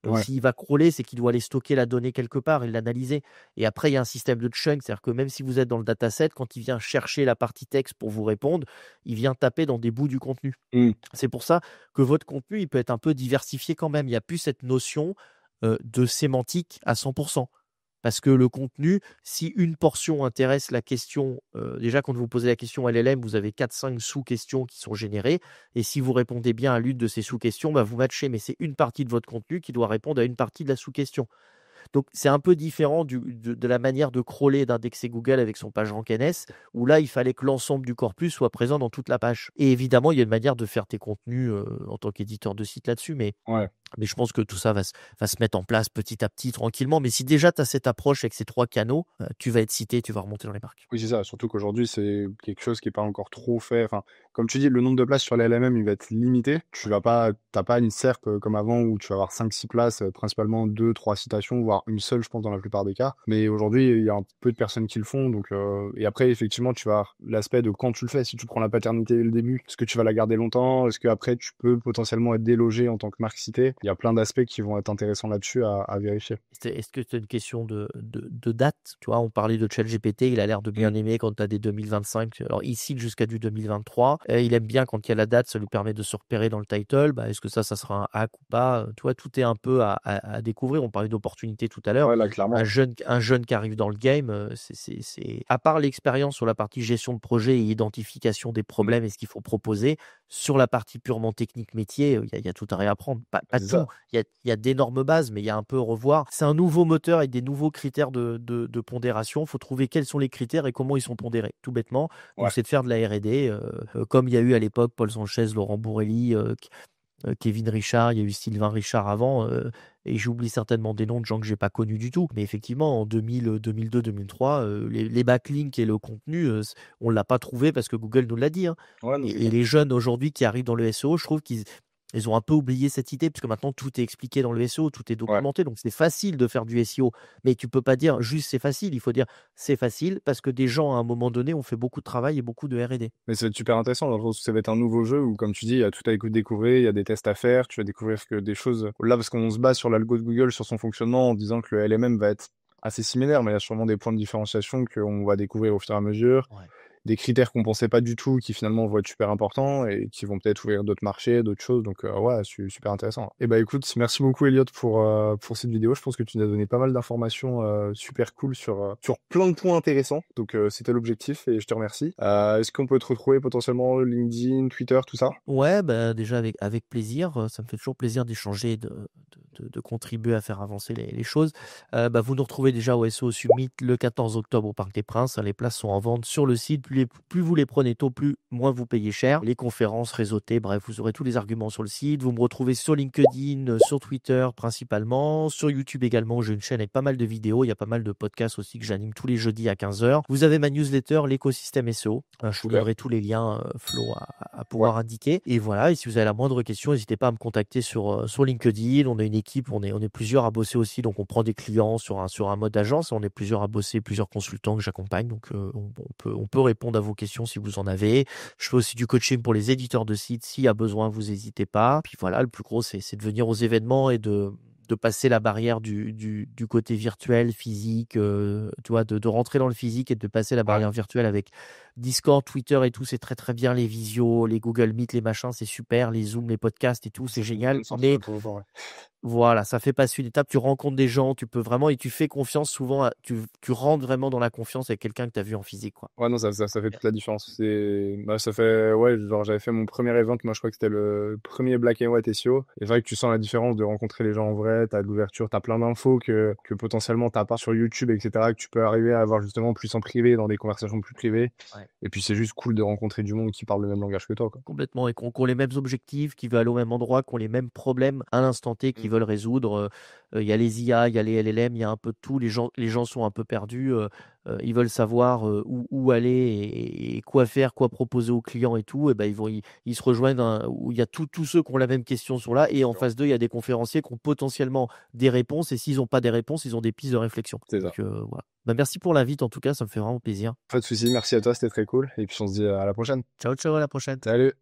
C: Ouais.
A: S'il va crawler, c'est qu'il doit aller stocker la donnée quelque part et l'analyser. Et après, il y a un système de chunk, c'est-à-dire que même si vous êtes dans le dataset, quand il vient chercher la partie texte pour vous répondre, il vient taper dans des bouts du contenu. C'est pour ça que votre contenu, il peut être un peu diversifié quand même. Il n'y a plus cette notion de sémantique à 100%. Parce que le contenu, si une portion intéresse la question, déjà quand vous posez la question LLM, vous avez 4-5 sous-questions qui sont générées. Et si vous répondez bien à l'une de ces sous-questions, bah, vous matchez. Mais c'est une partie de votre contenu qui doit répondre à une partie de la sous-question. Donc, c'est un peu différent de la manière de crawler, d'indexer Google avec son PageRank NS, où là, il fallait que l'ensemble du corpus soit présent dans toute la page. Et évidemment, il y a une manière de faire tes contenus en tant qu'éditeur de site là-dessus, mais je pense que tout ça va se mettre en place petit à petit, tranquillement. Mais si déjà tu as cette approche avec ces 3 canaux, tu vas être cité, tu vas remonter dans les marques.
C: Oui, c'est ça. Surtout qu'aujourd'hui, c'est quelque chose qui est pas encore trop fait. Enfin, comme tu dis, le nombre de places sur les LMM, il va être limité. T'as pas une SERP comme avant où tu vas avoir 5-6 places, principalement 2-3 citations, voire une seule, je pense, dans la plupart des cas. Mais aujourd'hui, il y a un peu de personnes qui le font. Donc, et après, effectivement, tu vas avoir l'aspect de quand tu le fais. Si tu prends la paternité dès le début, est-ce que tu vas la garder longtemps? Est-ce qu'après, tu peux potentiellement être délogé en tant que marque citée? Il y a plein d'aspects qui vont être intéressants là-dessus à vérifier.
A: Est-ce que c'est une question de date? Tu vois, on parlait de ChatGPT, il a l'air de bien aimer quand tu as des 2025. Alors, il cite jusqu'à du 2023. Il aime bien quand il y a la date, ça lui permet de se repérer dans le title. Bah, est-ce que ça sera un hack ou pas? Tu vois, tout est un peu à découvrir. On parlait d'opportunité tout à l'heure.
C: Ouais, là, clairement.
A: Un jeune qui arrive dans le game, à part l'expérience sur la partie gestion de projet et identification des problèmes et ce qu'il faut proposer, sur la partie purement technique métier, il y a tout à réapprendre. Pas
C: C'est
A: tout.
C: ça.
A: Il y a d'énormes bases, mais il y a un peu à revoir. C'est un nouveau moteur avec des nouveaux critères de pondération. Il faut trouver quels sont les critères et comment ils sont pondérés, tout bêtement.
C: Ouais.
A: Donc, c'est de faire de la R&D, comme il y a eu à l'époque Paul Sanchez, Laurent Bourrelli, Kevin Richard, il y a eu Sylvain Richard avant, et j'oublie certainement des noms de gens que j'ai pas connus du tout. Mais effectivement, en 2002, 2003, les backlinks et le contenu, on l'a pas trouvé parce que Google nous l'a dit, hein.
C: Ouais, non, c'est
A: Et
C: clair.
A: les jeunes aujourd'hui qui arrivent dans le SEO, je trouve qu'ils ont un peu oublié cette idée, parce que maintenant tout est expliqué dans le SEO, tout est
C: Ouais.
A: documenté, donc c'est facile de faire du SEO. Mais tu peux pas dire juste c'est facile, il faut dire c'est facile parce que des gens à un moment donné ont fait beaucoup de travail et beaucoup de R&D.
C: Mais ça va être super intéressant, dans le sens où ça va être un nouveau jeu où, comme tu dis, il y a tout à découvrir, il y a des tests à faire, tu vas découvrir que des choses. Là, parce qu'on se base sur l'algo de Google, sur son fonctionnement, en disant que le LMM va être assez similaire, mais il y a sûrement des points de différenciation qu'on va découvrir au fur et à mesure.
A: Ouais.
C: Des critères qu'on pensait pas du tout, qui finalement vont être super importants et qui vont peut-être ouvrir d'autres marchés, d'autres choses. Donc, ouais, super intéressant. Et bah, écoute, merci beaucoup, Elliot, pour cette vidéo. Je pense que tu nous as donné pas mal d'informations super cool sur plein de points intéressants. Donc, c'était l'objectif et je te remercie. Est-ce qu'on peut te retrouver potentiellement LinkedIn, Twitter, tout ça?
A: Ouais, bah, déjà avec plaisir, ça me fait toujours plaisir d'échanger, de contribuer à faire avancer les choses. Bah, vous nous retrouvez déjà au SEO Summit le 14 octobre au Parc des Princes, hein. Les places sont en vente sur le site. Plus vous les prenez tôt, moins vous payez cher. Les conférences réseautées, bref, vous aurez tous les arguments sur le site. Vous me retrouvez sur LinkedIn, sur Twitter principalement, sur YouTube également. J'ai une chaîne avec pas mal de vidéos. Il y a pas mal de podcasts aussi que j'anime tous les jeudis à 15h. Vous avez ma newsletter, l'écosystème SEO. Je vous
C: Super.
A: donnerai tous les liens, Flo, à
C: Ouais.
A: pouvoir indiquer. Et voilà, et si vous avez la moindre question, n'hésitez pas à me contacter sur LinkedIn. On a une équipe, on est plusieurs à bosser aussi, donc on prend des clients sur un mode agence. On est plusieurs à bosser, plusieurs consultants que j'accompagne, donc on peut répondre à vos questions si vous en avez. Je fais aussi du coaching pour les éditeurs de sites. S'il y a besoin, vous n'hésitez pas. Puis voilà, le plus gros, c'est de venir aux événements et de passer la barrière du côté virtuel, physique, tu vois, de rentrer dans le physique et de passer la barrière virtuelle avec Discord, Twitter et tout, c'est très très bien. Les visios, les Google Meet, les machins, c'est super. Les Zooms, les podcasts et tout, c'est génial. Mais voilà, ça fait passer une étape. Tu rencontres des gens, tu peux vraiment, et tu fais confiance souvent. Tu rentres vraiment dans la confiance avec quelqu'un que tu as vu en physique, quoi.
C: Ouais, non, ça fait toute la différence. Ça fait, ouais, genre, j'avais fait mon premier event, moi, je crois que c'était le premier Black and White SEO. Et c'est vrai que tu sens la différence de rencontrer les gens en vrai, t'as de l'ouverture, t'as plein d'infos que potentiellement t'as pas sur YouTube, etc., que tu peux arriver à avoir justement plus en privé, dans des conversations plus privées.
A: Ouais.
C: Et puis, c'est juste cool de rencontrer du monde qui parle le même langage que toi, quoi.
A: Complètement, et qui ont les mêmes objectifs, qui veulent aller au même endroit, qui ont les mêmes problèmes à l'instant T, qu'ils veulent résoudre. Il y a les IA, il y a les LLM, il y a un peu de tout. Les gens sont un peu perdus. Ils veulent savoir où aller et quoi faire, quoi proposer aux clients et tout. Et ben ils se rejoignent où il y a tous ceux qui ont la même question sont là. Et en face d'eux, il y a des conférenciers qui ont potentiellement des réponses. Et s'ils n'ont pas des réponses, ils ont des pistes de réflexion.
C: C'est ça.
A: Donc, voilà. Bah, merci pour l'invite, en tout cas, ça me fait vraiment plaisir.
C: Pas de soucis, merci à toi, c'était très cool. Et puis, on se dit à la prochaine.
A: Ciao, ciao, à la prochaine.
C: Salut!